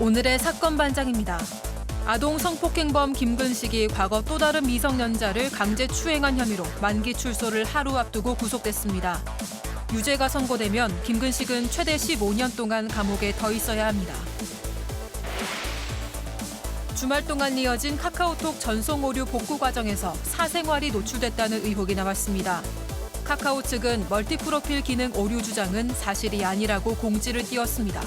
오늘의 사건 반장입니다. 아동 성폭행범 김근식이 과거 또 다른 미성년자를 강제 추행한 혐의로 만기 출소를 하루 앞두고 구속됐습니다. 유죄가 선고되면 김근식은 최대 15년 동안 감옥에 더 있어야 합니다. 주말 동안 이어진 카카오톡 전송 오류 복구 과정에서 사생활이 노출됐다는 의혹이 나왔습니다. 카카오 측은 멀티 프로필 기능 오류 주장은 사실이 아니라고 공지를 띄웠습니다.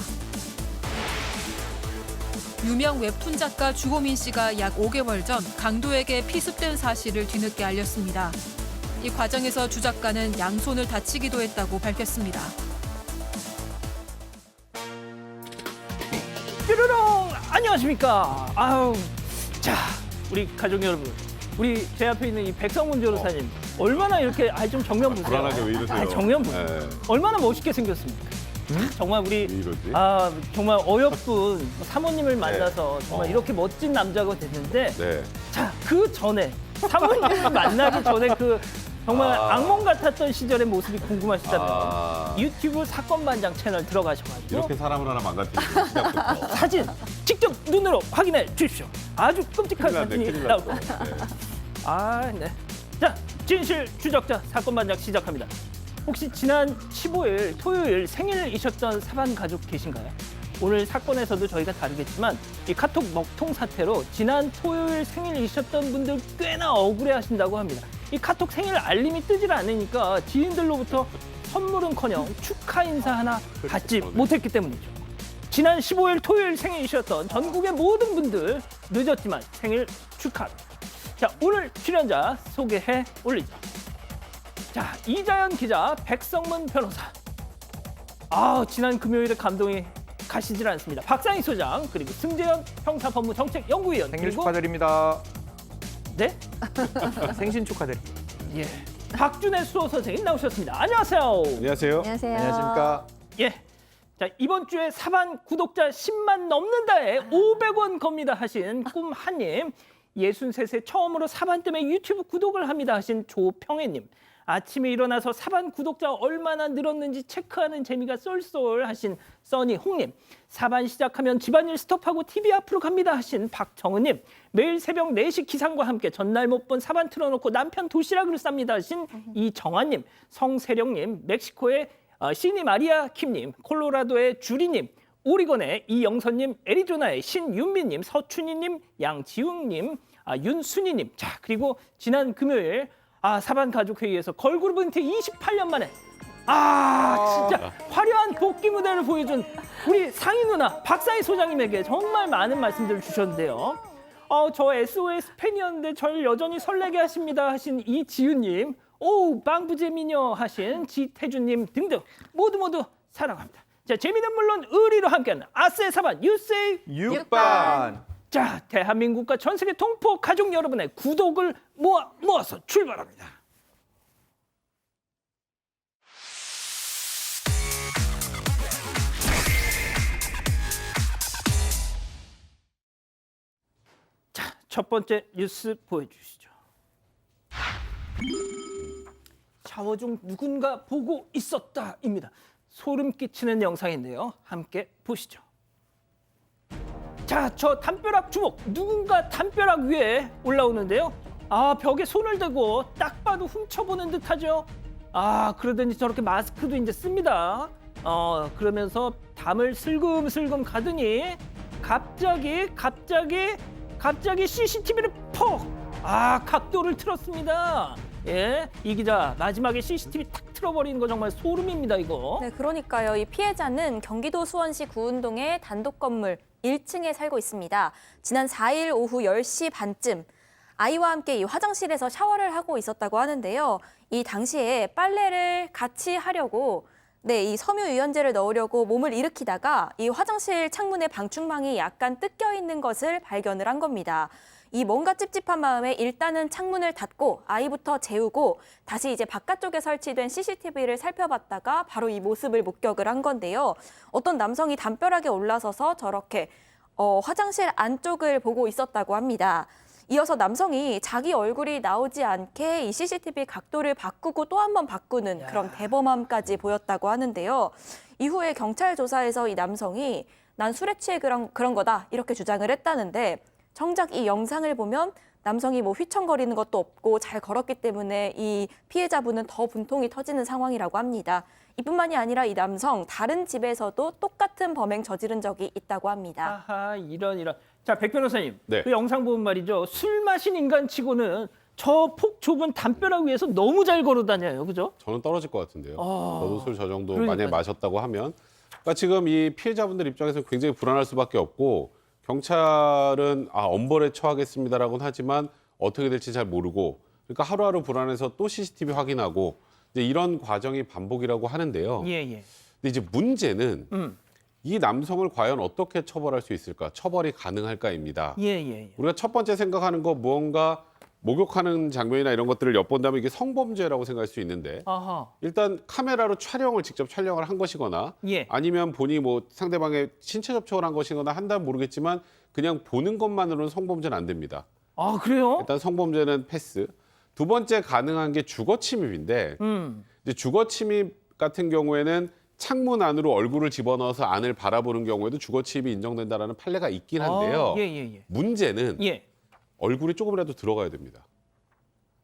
유명 웹툰 작가 주호민 씨가 약 5개월 전 강도에게 피습된 사실을 뒤늦게 알렸습니다. 이 과정에서 주 작가는 양손을 다치기도 했다고 밝혔습니다. 뾰로롱! 안녕하십니까? 아우, 자, 우리 가족 여러분, 우리 제 앞에 있는 이 백성문 변호사님 얼마나 이렇게 좀 정면 보세요. 불안하게 왜 이러세요? 정면 보세요. 네. 얼마나 멋있게 생겼습니까? 정말 우리 왜 이러지? 정말 어여쁜 사모님을 만나서 정말 어. 이렇게 멋진 남자가 됐는데 네. 자, 그 전에 사모님을 만나기 전에 그 정말 악몽 같았던 시절의 모습이 궁금하시다면 유튜브 사건반장 채널 들어가셔가지고 이렇게 사람을 하나 망가뜨리고 시작부터. 사진 직접 눈으로 확인해 주십시오. 아주 끔찍한 큰일 났네, 사진이 큰일 나오고. 났네. 네. 네. 자, 진실 추적자 사건반장 시작합니다. 혹시 지난 15일 토요일 생일이셨던 사반 가족 계신가요? 오늘 사건에서도 저희가 다루겠지만 이 카톡 먹통 사태로 지난 토요일 생일이셨던 분들 꽤나 억울해하신다고 합니다. 이 카톡 생일 알림이 뜨질 않으니까 지인들로부터 선물은커녕 축하 인사 하나 받지 못했기 때문이죠. 지난 15일 토요일 생일이셨던 전국의 모든 분들 늦었지만 생일 축하합니다. 자, 오늘 출연자 소개해 올리죠. 자, 이자연 기자, 백성문 변호사. 지난 금요일에 감동이 가시질 않습니다. 박상희 소장, 그리고 승재현 형사법무정책연구위원. 생일 그리고 축하드립니다. 네? 생신 축하드립니다. 예. 박준혜 수호 선생님 나오셨습니다. 안녕하세요. 안녕하세요. 안녕하세요. 안녕하십니까? 예. 자, 이번 주에 사반 구독자 10만 넘는다에 500원 겁니다 하신 꿈한님. 63세 처음으로 사반 때문에 유튜브 구독을 합니다 하신 조평혜님. 아침에 일어나서 사반 구독자 얼마나 늘었는지 체크하는 재미가 쏠쏠 하신 써니홍님. 사반 시작하면 집안일 스톱하고 TV 앞으로 갑니다 하신 박정은님. 매일 새벽 4시 기상과 함께 전날 못 본 사반 틀어놓고 남편 도시락을 쌉니다 하신 이정환님. 성세령님. 멕시코의 시니 마리아 킴님. 콜로라도의 주리님. 오리건의 이영선님. 애리조나의 신윤미님. 서춘희님. 양지웅님. 윤순희님. 자, 그리고 지난 금요일 사반 가족회의에서 걸그룹 은퇴 28년 만에 진짜 화려한 복귀 무대를 보여준 우리 상희 누나 박상희 소장님에게 정말 많은 말씀들을 주셨는데요. 저 SOS 팬이었는데 절 여전히 설레게 하십니다 하신 이지윤님, 빵부제 미녀 하신 지태준님 등등 모두 사랑합니다. 자, 재미는 물론 의리로 함께하는 아싸의 사반 유세이 6반. 자, 대한민국과 전 세계 동포 가족 여러분의 구독을 모아서 출발합니다. 자, 첫 번째 뉴스 보여주시죠. 샤워 중 누군가 보고 있었다입니다. 소름 끼치는 영상인데요. 함께 보시죠. 자, 저 담벼락 주먹, 누군가 담벼락 위에 올라오는데요. 벽에 손을 대고 딱 봐도 훔쳐보는 듯하죠. 그러더니 저렇게 마스크도 이제 씁니다. 그러면서 담을 슬금슬금 가더니 갑자기 CCTV를 퍽! 각도를 틀었습니다. 예, 이 기자 마지막에 CCTV 탁 틀어버리는 거 정말 소름입니다, 이거. 네, 그러니까요. 이 피해자는 경기도 수원시 구운동의 단독 건물 1층에 살고 있습니다. 지난 4일 오후 10시 반쯤 아이와 함께 이 화장실에서 샤워를 하고 있었다고 하는데요. 이 당시에 빨래를 같이 하려고 이 섬유유연제를 넣으려고 몸을 일으키다가 이 화장실 창문의 방충망이 약간 뜯겨 있는 것을 발견을 한 겁니다. 이 뭔가 찝찝한 마음에 일단은 창문을 닫고 아이부터 재우고 다시 이제 바깥쪽에 설치된 CCTV를 살펴봤다가 바로 이 모습을 목격을 한 건데요. 어떤 남성이 담벼락에 올라서서 저렇게 화장실 안쪽을 보고 있었다고 합니다. 이어서 남성이 자기 얼굴이 나오지 않게 이 CCTV 각도를 바꾸고 또 한 번 바꾸는 그런 대범함까지 보였다고 하는데요. 이후에 경찰 조사에서 이 남성이 난 술에 취해 그런 거다 이렇게 주장을 했다는데 정작 이 영상을 보면 남성이 뭐 휘청거리는 것도 없고 잘 걸었기 때문에 이 피해자분은 더 분통이 터지는 상황이라고 합니다. 이뿐만이 아니라 이 남성 다른 집에서도 똑같은 범행 저지른 적이 있다고 합니다. 아하, 이런. 자, 백 변호사님. 네. 그 영상 보면 말이죠. 술 마신 인간치고는 저 폭 좁은 담벼락 위에서 너무 잘 걸어 다녀요. 그죠? 저는 떨어질 것 같은데요. 아, 저도 술 저 정도 그러니까요. 만약에 마셨다고 하면. 그러니까 지금 이 피해자분들 입장에서 굉장히 불안할 수밖에 없고 경찰은 엄벌에 처하겠습니다라고는 하지만 어떻게 될지 잘 모르고 그러니까 하루하루 불안해서 또 CCTV 확인하고 이제 이런 과정이 반복이라고 하는데요. 예. 근데 이제 문제는 이 남성을 과연 어떻게 처벌할 수 있을까? 처벌이 가능할까입니다. 예. 우리가 첫 번째 생각하는 거 무언가 목욕하는 장면이나 이런 것들을 엿본다면 이게 성범죄라고 생각할 수 있는데 아하. 일단 카메라로 직접 촬영을 한 것이거나 예. 아니면 본인이 뭐 상대방의 신체 접촉을 한 것이거나 한다면 모르겠지만 그냥 보는 것만으로는 성범죄는 안 됩니다. 아, 그래요? 일단 성범죄는 패스. 두 번째 가능한 게 주거침입인데 이제 주거침입 같은 경우에는 창문 안으로 얼굴을 집어넣어서 안을 바라보는 경우에도 주거침입이 인정된다라는 판례가 있긴 한데요. 예. 문제는 예. 얼굴이 조금이라도 들어가야 됩니다.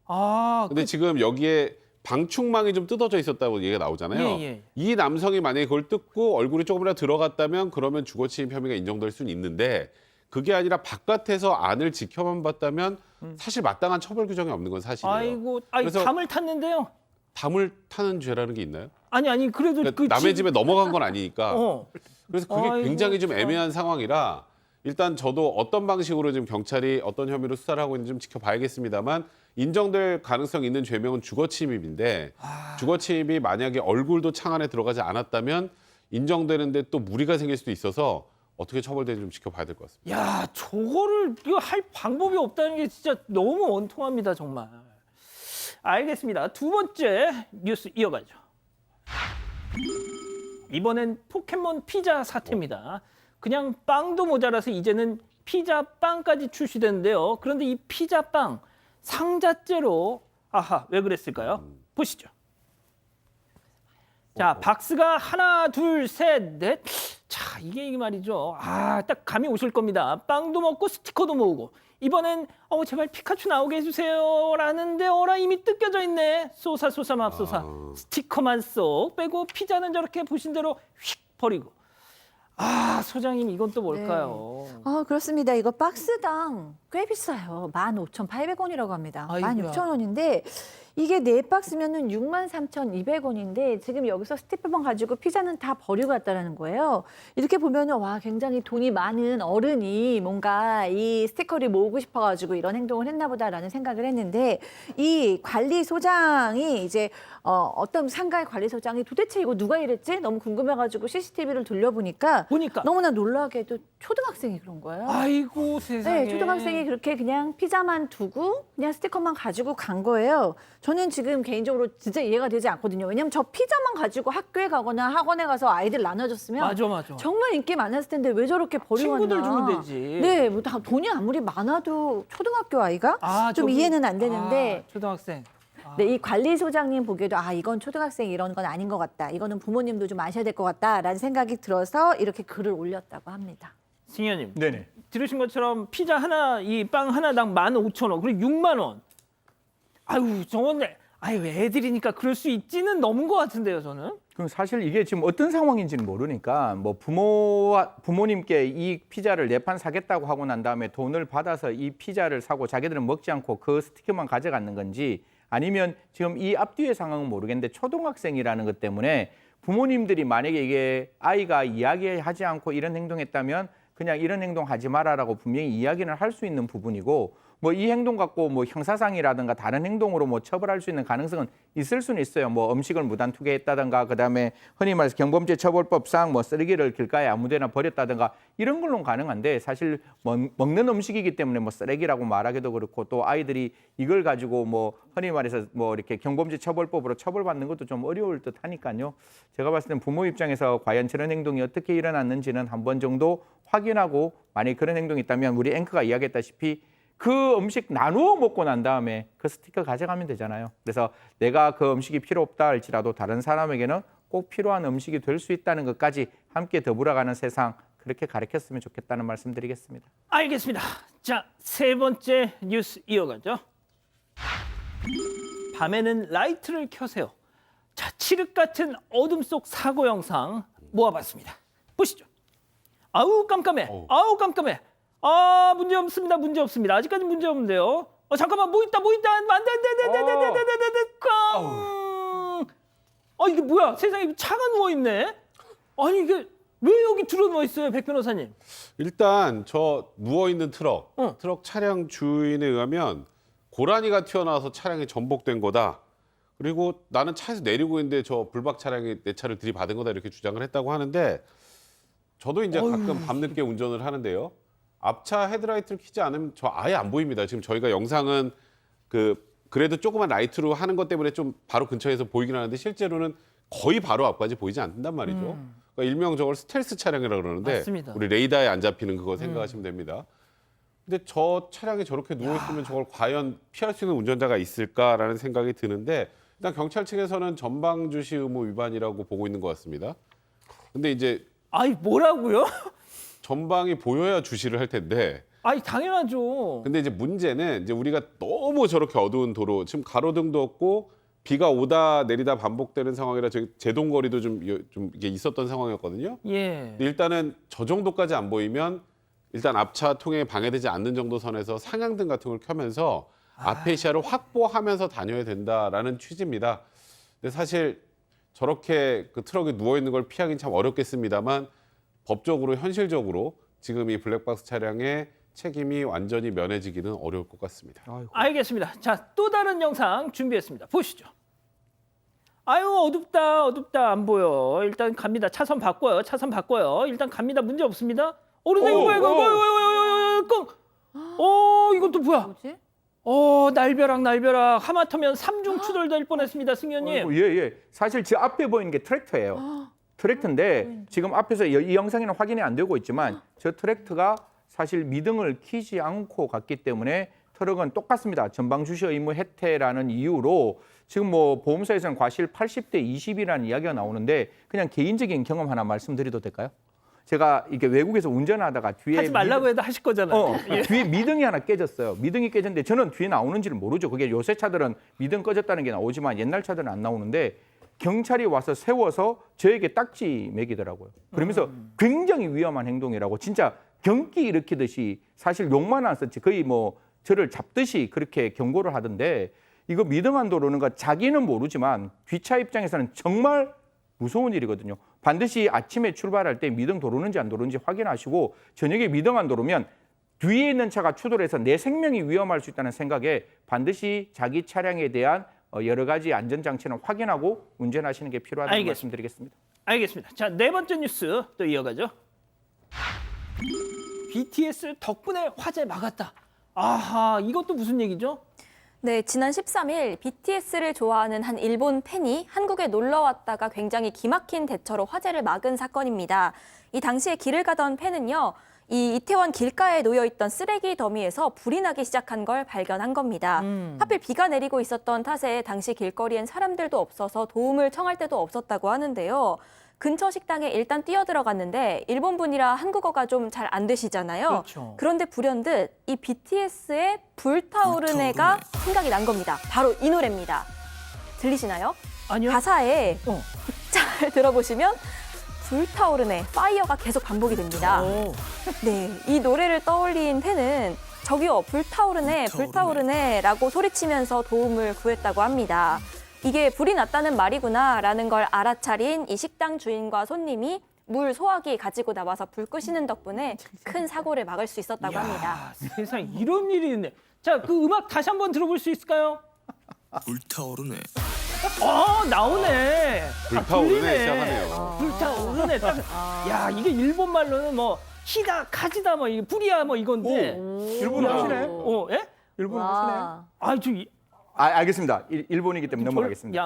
아, 근데 지금 여기에 방충망이 좀 뜯어져 있었다고 얘기가 나오잖아요. 예. 이 남성이 만약에 그걸 뜯고 얼굴이 조금이라도 들어갔다면 그러면 주거침입 혐의가 인정될 수는 있는데 그게 아니라 바깥에서 안을 지켜만 봤다면 사실 마땅한 처벌 규정이 없는 건 사실이에요. 아이고, 그래서 담을 탔는데요. 담을 타는 죄라는 게 있나요? 아니 그래도 그러니까 남의 집에 넘어간 건 아니니까. 그래서 그게 아이고, 굉장히 좀 참. 애매한 상황이라 일단 저도 어떤 방식으로 지금 경찰이 어떤 혐의로 수사를 하고 있는지 좀 지켜봐야겠습니다만 인정될 가능성이 있는 죄명은 주거침입인데 주거침입이 만약에 얼굴도 창 안에 들어가지 않았다면 인정되는데 또 무리가 생길 수도 있어서 어떻게 처벌되는지 좀 지켜봐야 될 것 같습니다. 야, 저거를 이거 할 방법이 없다는 게 진짜 너무 원통합니다, 정말. 알겠습니다. 두 번째 뉴스 이어가죠. 이번엔 포켓몬 피자 사태입니다. 그냥 빵도 모자라서 이제는 피자 빵까지 출시되는데요. 그런데 이 피자 빵 상자째로 왜 그랬을까요? 보시죠. 자, 박스가 하나, 둘, 셋, 넷. 자, 이게 말이죠. 딱 감이 오실 겁니다. 빵도 먹고 스티커도 모으고. 이번엔 제발 피카츄 나오게 해주세요 라는데 이미 뜯겨져 있네. 쏘사 맙소사. 스티커만 쏙 빼고 피자는 저렇게 보신 대로 휙 버리고. 소장님 이건 또 뭘까요? 그렇습니다. 이거 박스당 꽤 비싸요. 15,800원이라고 합니다. 아이고야. 16,000원인데 이게 4박스면은 63,200원인데 지금 여기서 스티커만 가지고 피자는 다 버리고 갔다는 거예요. 이렇게 보면은 굉장히 돈이 많은 어른이 뭔가 이 스티커를 모으고 싶어가지고 이런 행동을 했나 보다라는 생각을 했는데 이 관리소장이 이제 어떤 상가의 관리소장이 도대체 이거 누가 이랬지? 너무 궁금해가지고 CCTV를 돌려보니까 너무나 놀라게도 초등학생이 그런 거예요. 아이고 세상에. 네, 초등학생이 그렇게 그냥 피자만 두고 그냥 스티커만 가지고 간 거예요. 저는 지금 개인적으로 진짜 이해가 되지 않거든요. 왜냐면 저 피자만 가지고 학교에 가거나 학원에 가서 아이들 나눠줬으면 맞아. 정말 인기 많았을 텐데 왜 저렇게 버리고 왔나. 친구들 주면 되지. 네, 뭐 돈이 아무리 많아도 초등학교 아이가 좀 이해는 안 되는데 초등학생. 네, 이 관리소장님 보기에도 이건 초등학생 이런 건 아닌 것 같다. 이거는 부모님도 좀 아셔야 될 것 같다라는 생각이 들어서 이렇게 글을 올렸다고 합니다. 승현님. 네네. 들으신 것처럼 피자 하나, 이 빵 하나당 15,000원, 그리고 6만 원. 저건 애들이니까 그럴 수 있지는 넘은 것 같은데요, 저는. 그럼 사실 이게 지금 어떤 상황인지는 모르니까 뭐 부모님께 이 피자를 4판 사겠다고 하고 난 다음에 돈을 받아서 이 피자를 사고 자기들은 먹지 않고 그 스티커만 가져갔는 건지 아니면 지금 이 앞뒤의 상황은 모르겠는데 초등학생이라는 것 때문에 부모님들이 만약에 이게 아이가 이야기하지 않고 이런 행동했다면 그냥 이런 행동 하지 마라라고 분명히 이야기는 할 수 있는 부분이고 뭐 이 행동 갖고 뭐 형사상이라든가 다른 행동으로 뭐 처벌할 수 있는 가능성은 있을 수는 있어요. 뭐 음식을 무단 투개했다든가 그다음에 흔히 말해서 경범죄 처벌법상 뭐 쓰레기를 길가에 아무데나 버렸다든가 이런 걸로는 가능한데 사실 먹는 음식이기 때문에 뭐 쓰레기라고 말하기도 그렇고 또 아이들이 이걸 가지고 뭐 흔히 말해서 뭐 이렇게 경범죄 처벌법으로 처벌받는 것도 좀 어려울 듯 하니까요. 제가 봤을 땐 부모 입장에서 과연 저런 행동이 어떻게 일어났는지는 한 번 정도 확인하고 만약에 그런 행동이 있다면 우리 앵커가 이야기했다시피 그 음식 나누어 먹고 난 다음에 그 스티커 가져가면 되잖아요. 그래서 내가 그 음식이 필요 없다 할지라도 다른 사람에게는 꼭 필요한 음식이 될 수 있다는 것까지 함께 더불어가는 세상 그렇게 가르쳤으면 좋겠다는 말씀드리겠습니다. 알겠습니다. 자, 세 번째 뉴스 이어가죠. 밤에는 라이트를 켜세요. 자, 칠흑 같은 어둠 속 사고 영상 모아봤습니다. 보시죠. 아우 깜깜해. 아우 깜깜해. 아 문제 없습니다. 문제 없습니다. 아직까지 문제 없는데요. 잠깐만 뭐 있다. 안돼. 이게 뭐야? 세상에 차가 누워 있네. 아니 이게 왜 여기 들어 누워 있어요, 백 변호사님? 일단 저 누워 있는 트럭 차량 주인에 의하면 고라니가 튀어나와서 차량이 전복된 거다. 그리고 나는 차에서 내리고 있는데 저 불박 차량이 내 차를 들이받은 거다 이렇게 주장을 했다고 하는데 저도 이제 가끔 밤늦게 운전을 하는데요. 앞차 헤드라이트를 켜지 않으면 저 아예 안 보입니다. 지금 저희가 영상은 그래도 조그만 라이트로 하는 것 때문에 좀 바로 근처에서 보이긴 하는데 실제로는 거의 바로 앞까지 보이지 않는단 말이죠. 그러니까 일명 저걸 스텔스 차량이라고 그러는데 맞습니다. 우리 레이더에 안 잡히는 그거 생각하시면 됩니다. 근데 저 차량이 저렇게 누워있으면 저걸 과연 피할 수 있는 운전자가 있을까라는 생각이 드는데 일단 경찰 측에서는 전방 주시 의무 위반이라고 보고 있는 것 같습니다. 근데 이제 아이 뭐라고요? 전방이 보여야 주시를 할 텐데 아이 당연하죠. 근데 이제 문제는 이제 우리가 너무 저렇게 어두운 도로 지금 가로등도 없고 비가 오다 내리다 반복되는 상황이라 저기 제동거리도 좀 이게 있었던 상황이었거든요. 예. 근데 일단은 저 정도까지 안 보이면 일단 앞차 통행에 방해되지 않는 정도 선에서 상향등 같은 걸 켜면서 앞에 시야를 확보하면서 다녀야 된다라는 취지입니다. 근데 사실 저렇게 그 트럭이 누워 있는 걸 피하기는 참 어렵겠습니다만 법적으로 현실적으로 지금 이 블랙박스 차량의 책임이 완전히 면해지기는 어려울 것 같습니다. 알겠습니다. 자, 또 다른 영상 준비했습니다. 보시죠. 아유 어둡다 안 보여. 일단 갑니다. 차선 바꿔요. 일단 갑니다. 문제 없습니다. 오른쪽 이거 뭐야 이거 이건 또 뭐야? 뭐지? 날벼락 하마터면 삼중 추돌될 뻔했습니다, 승현님. 예. 사실 저 앞에 보이는 게 트랙터예요. 트랙터인데 지금 앞에서 이 영상에는 확인이 안 되고 있지만 저 트랙터가 사실 미등을 켜지 않고 갔기 때문에 트럭은 똑같습니다. 전방 주시 의무 해태라는 이유로 지금 뭐 보험사에서는 과실 80대 20이라는 이야기가 나오는데 그냥 개인적인 경험 하나 말씀드려도 될까요? 제가 이렇게 외국에서 운전하다가 뒤에 하지 말라고 해도 하실 거잖아요. 뒤에 미등이 하나 깨졌어요. 미등이 깨졌는데 저는 뒤에 나오는지를 모르죠. 그게 요새 차들은 미등 꺼졌다는 게 나오지만 옛날 차들은 안 나오는데 경찰이 와서 세워서 저에게 딱지 매기더라고요. 그러면서 굉장히 위험한 행동이라고 진짜 경기 일으키듯이 사실 욕만 안 썼지 거의 뭐 저를 잡듯이 그렇게 경고를 하던데 이거 미등한 도로는 거 자기는 모르지만 뒷차 입장에서는 정말 무서운 일이거든요. 반드시 아침에 출발할 때 미등 도로는지 안 도로는지 확인하시고 저녁에 미등한 도로면 뒤에 있는 차가 추돌해서 내 생명이 위험할 수 있다는 생각에 반드시 자기 차량에 대한 여러 가지 안전장치는 확인하고 운전하시는 게 필요하다는 알겠습니다. 말씀드리겠습니다. 알겠습니다. 자, 네 번째 뉴스 또 이어가죠. BTS 덕분에 화재 막았다. 아하, 이것도 무슨 얘기죠? 네, 지난 13일 BTS를 좋아하는 한 일본 팬이 한국에 놀러 왔다가 굉장히 기막힌 대처로 화재를 막은 사건입니다. 이 당시에 길을 가던 팬은요, 이 이태원 길가에 놓여있던 쓰레기 더미에서 불이 나기 시작한 걸 발견한 겁니다. 하필 비가 내리고 있었던 탓에 당시 길거리엔 사람들도 없어서 도움을 청할 데도 없었다고 하는데요. 근처 식당에 일단 뛰어들어갔는데 일본 분이라 한국어가 좀 잘 안 되시잖아요. 그렇죠. 그런데 불현듯 이 BTS의 불타오르네가 생각이 난 겁니다. 바로 이 노래입니다. 들리시나요? 아니요. 가사에 잘 들어보시면 불타오르네, 파이어가 계속 반복이 됩니다. 네, 이 노래를 떠올린 팬은 저기요, 불타오르네라고 소리치면서 도움을 구했다고 합니다. 이게 불이 났다는 말이구나라는 걸 알아차린 이 식당 주인과 손님이 물 소화기 가지고 나와서 불 끄시는 덕분에 큰 사고를 막을 수 있었다고 합니다. 세상에 이런 일이 있네. 자, 그 음악 다시 한번 들어볼 수 있을까요? 불타오르네. 나오네. 불타오르네 들리네. 시작하네요. 불타오르네. 야, 이게 일본 말로는 뭐 히다 카지다 뭐 이게 불이야 뭐 이건데. 일본어 하시네. 예? 일본어 하시네. 와. 알겠습니다. 일본이기 때문에 넘어가겠습니다. 야,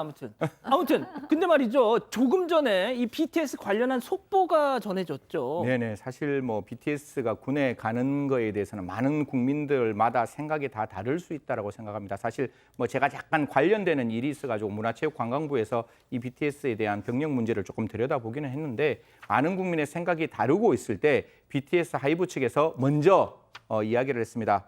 아무튼 근데 말이죠. 조금 전에 이 BTS 관련한 속보가 전해졌죠. 네네. 사실 뭐 BTS가 군에 가는 거에 대해서는 많은 국민들마다 생각이 다 다를 수 있다라고 생각합니다. 사실 뭐 제가 약간 관련되는 일이 있어가지고 문화체육관광부에서 이 BTS에 대한 병역 문제를 조금 들여다보기는 했는데 많은 국민의 생각이 다르고 있을 때 BTS 하이브 측에서 먼저 이야기를 했습니다.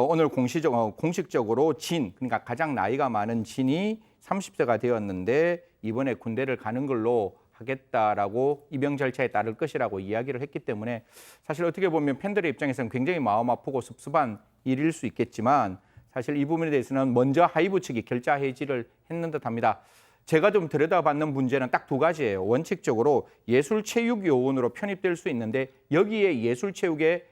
오늘 공식적으로 그러니까 가장 나이가 많은 진이 30세가 되었는데 이번에 군대를 가는 걸로 하겠다라고 입영 절차에 따를 것이라고 이야기를 했기 때문에 사실 어떻게 보면 팬들의 입장에서는 굉장히 마음 아프고 섭섭한 일일 수 있겠지만 사실 이 부분에 대해서는 먼저 하이브 측이 결자 해지를 했는 듯합니다. 제가 좀 들여다봤는 문제는 딱 두 가지예요. 원칙적으로 예술체육요원으로 편입될 수 있는데 여기에 예술체육의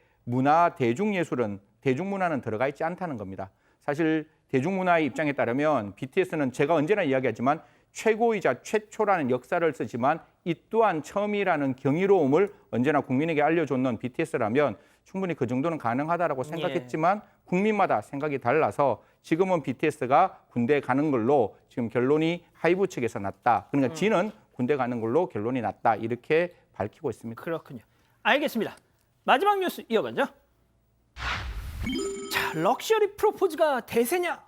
대중문화는 들어가 있지 않다는 겁니다. 사실 대중문화의 입장에 따르면 BTS는 제가 언제나 이야기하지만 최고이자 최초라는 역사를 쓰지만 이 또한 처음이라는 경이로움을 언제나 국민에게 알려줬는 BTS라면 충분히 그 정도는 가능하다라고 생각했지만 국민마다 생각이 달라서 지금은 BTS가 군대에 가는 걸로 지금 결론이 하이브 측에서 났다. 그러니까 진은 군대 가는 걸로 결론이 났다. 이렇게 밝히고 있습니다. 그렇군요. 알겠습니다. 마지막 뉴스 이어가죠. 자, 럭셔리 프로포즈가 대세냐?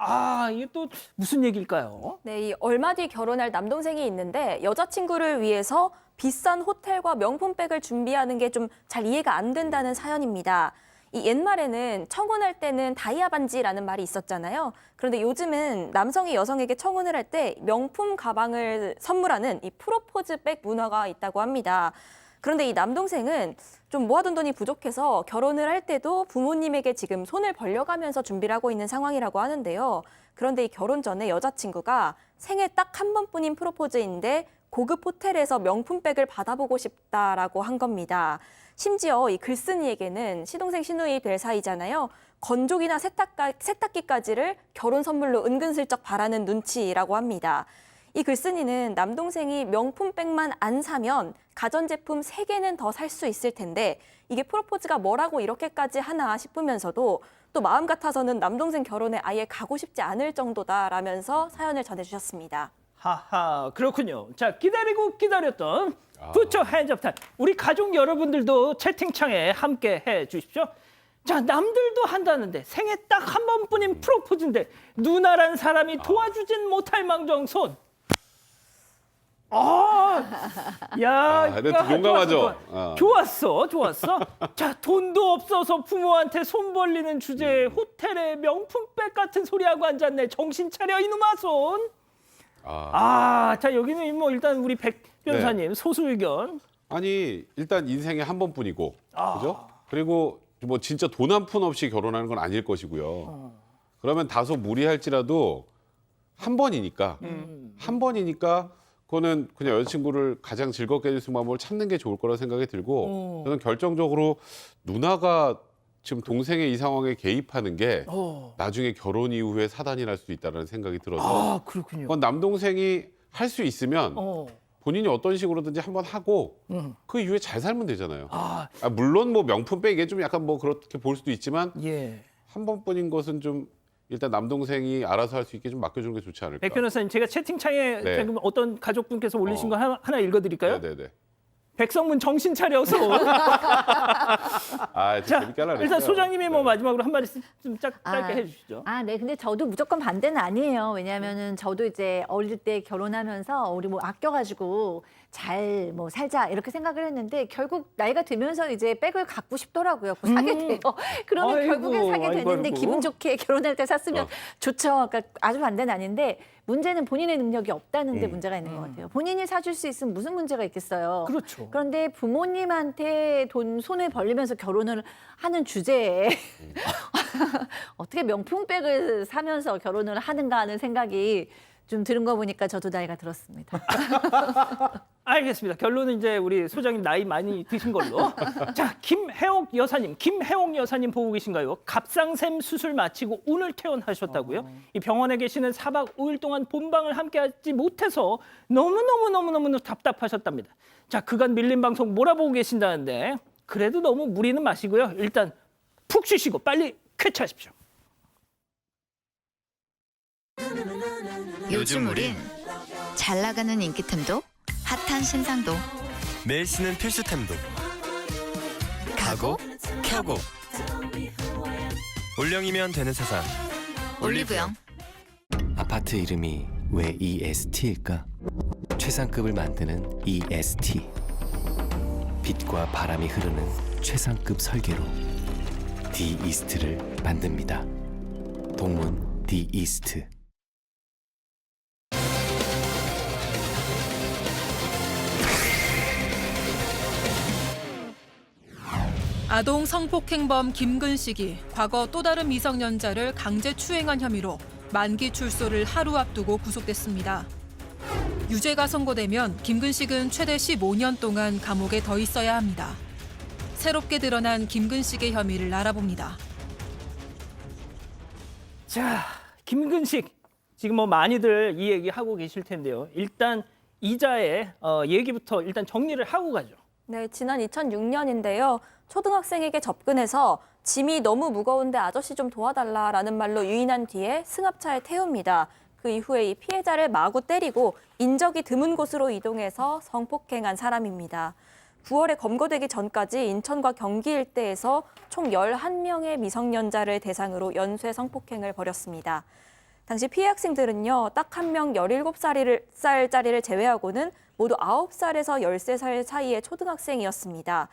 이게 또 무슨 얘기일까요? 네, 이 얼마 뒤 결혼할 남동생이 있는데 여자친구를 위해서 비싼 호텔과 명품백을 준비하는 게 좀 잘 이해가 안 된다는 사연입니다. 이 옛말에는 청혼할 때는 다이아 반지라는 말이 있었잖아요. 그런데 요즘은 남성이 여성에게 청혼을 할 때 명품 가방을 선물하는 이 프로포즈백 문화가 있다고 합니다. 그런데 이 남동생은 좀 모아둔 돈이 부족해서 결혼을 할 때도 부모님에게 지금 손을 벌려가면서 준비를 하고 있는 상황이라고 하는데요. 그런데 이 결혼 전에 여자친구가 생애 딱 한 번뿐인 프로포즈인데 고급 호텔에서 명품백을 받아보고 싶다라고 한 겁니다. 심지어 이 글쓴이에게는 시동생 시누이 될 사이잖아요. 건조기나 세탁기까지를 결혼 선물로 은근슬쩍 바라는 눈치라고 합니다. 이 글쓴이는 남동생이 명품백만 안 사면 가전제품 3개는 더 살 수 있을 텐데 이게 프로포즈가 뭐라고 이렇게까지 하나 싶으면서도 또 마음 같아서는 남동생 결혼에 아예 가고 싶지 않을 정도다라면서 사연을 전해주셨습니다. 하하, 그렇군요. 자, 기다리고 기다렸던 부처 핸즈업 타임. 우리 가족 여러분들도 채팅창에 함께 해 주십시오. 자, 남들도 한다는데 생애 딱 한 번뿐인 프로포즈인데 누나란 사람이 도와주진 못할 망정 손. 근데 용감하죠. 좋았어. 자, 돈도 없어서 부모한테 손 벌리는 주제에 호텔에 명품백 같은 소리하고 앉았네. 정신 차려 이놈아 손. 자, 여기는 뭐 일단 우리 백 변호사님 소수 의견. 아니 일단 인생에 한 번뿐이고 그죠? 그리고 뭐 진짜 돈 한 푼 없이 결혼하는 건 아닐 것이고요. 그러면 다소 무리할지라도 한 번이니까 그거는 그냥 여자친구를 가장 즐겁게 해줄 수 있는 방법을 찾는 게 좋을 거라 생각이 들고 저는 결정적으로 누나가 지금 동생의 이 상황에 개입하는 게 나중에 결혼 이후에 사단이 날 수도 있다는 생각이 들어서 그렇군요. 그건 남동생이 할 수 있으면 본인이 어떤 식으로든지 한번 하고 그 이후에 잘 살면 되잖아요. 물론 뭐 명품백 이게 좀 약간 뭐 그렇게 볼 수도 있지만 한 번뿐인 것은 좀 일단 남동생이 알아서 할 수 있게 좀 맡겨주는 게 좋지 않을까. 백 변호사님, 제가 채팅창에 네. 지금 어떤 가족분께서 올리신 거 하나 읽어드릴까요? 네네네. 백성문 정신 차려서. 진짜 자, 재밌게 하려고 일단 그랬어요. 소장님이 뭐 네. 마지막으로 한 마디씩 좀 짧게 해주시죠. 네. 근데 저도 무조건 반대는 아니에요. 왜냐하면은 저도 이제 어릴 때 결혼하면서 우리 뭐 아껴가지고 잘 뭐 살자 이렇게 생각을 했는데 결국 나이가 들면서 이제 백을 갖고 싶더라고요. 사게 돼요. 그러면 아이고, 결국엔 사게 되는데 아이고. 기분 좋게 결혼할 때 샀으면 좋죠. 그러니까 아주 반대는 아닌데 문제는 본인의 능력이 없다는 데 문제가 있는 것 같아요. 본인이 사줄 수 있으면 무슨 문제가 있겠어요. 그렇죠. 그런데 부모님한테 손을 벌리면서 결혼을 하는 주제에 어떻게 명품백을 사면서 결혼을 하는가 하는 생각이 좀 들은 거 보니까 저도 나이가 들었습니다. 알겠습니다. 결론은 이제 우리 소장님 나이 많이 드신 걸로. 자, 김혜옥 여사님 보고 계신가요? 갑상샘 수술 마치고 오늘 퇴원하셨다고요? 이 병원에 계시는 4박 5일 동안 본방을 함께하지 못해서 너무 답답하셨답니다. 자, 그간 밀린 방송 몰아보고 계신다는데 그래도 너무 무리는 마시고요. 일단 푹 쉬시고 빨리 쾌차하십시오. 요즘 우린 잘 나가는 인기템도 핫한 신상도 매일 쓰는 필수템도 가고 켜고 올영이면 되는 세상. 올리브영. 아파트 이름이 왜 EST일까? 최상급을 만드는 EST. 빛과 바람이 흐르는 최상급 설계로 디 이스트를 만듭니다. 동문 디 이스트. 아동 성폭행범 김근식이 과거 또 다른 미성년자를 강제 추행한 혐의로 만기 출소를 하루 앞두고 구속됐습니다. 유죄가 선고되면 김근식은 최대 15년 동안 감옥에 더 있어야 합니다. 새롭게 드러난 김근식의 혐의를 알아봅니다. 자, 김근식 지금 뭐 많이들 이 얘기 하고 계실 텐데요. 일단 이자의 얘기부터 일단 정리를 하고 가죠. 네, 지난 2006년인데요. 초등학생에게 접근해서 짐이 너무 무거운데 아저씨 좀 도와달라라는 말로 유인한 뒤에 승합차에 태웁니다. 그 이후에 이 피해자를 마구 때리고 인적이 드문 곳으로 이동해서 성폭행한 사람입니다. 9월에 검거되기 전까지 인천과 경기 일대에서 총 11명의 미성년자를 대상으로 연쇄 성폭행을 벌였습니다. 당시 피해 학생들은요, 딱 한 명 17살짜리를 제외하고는 모두 9살에서 13살 사이의 초등학생이었습니다.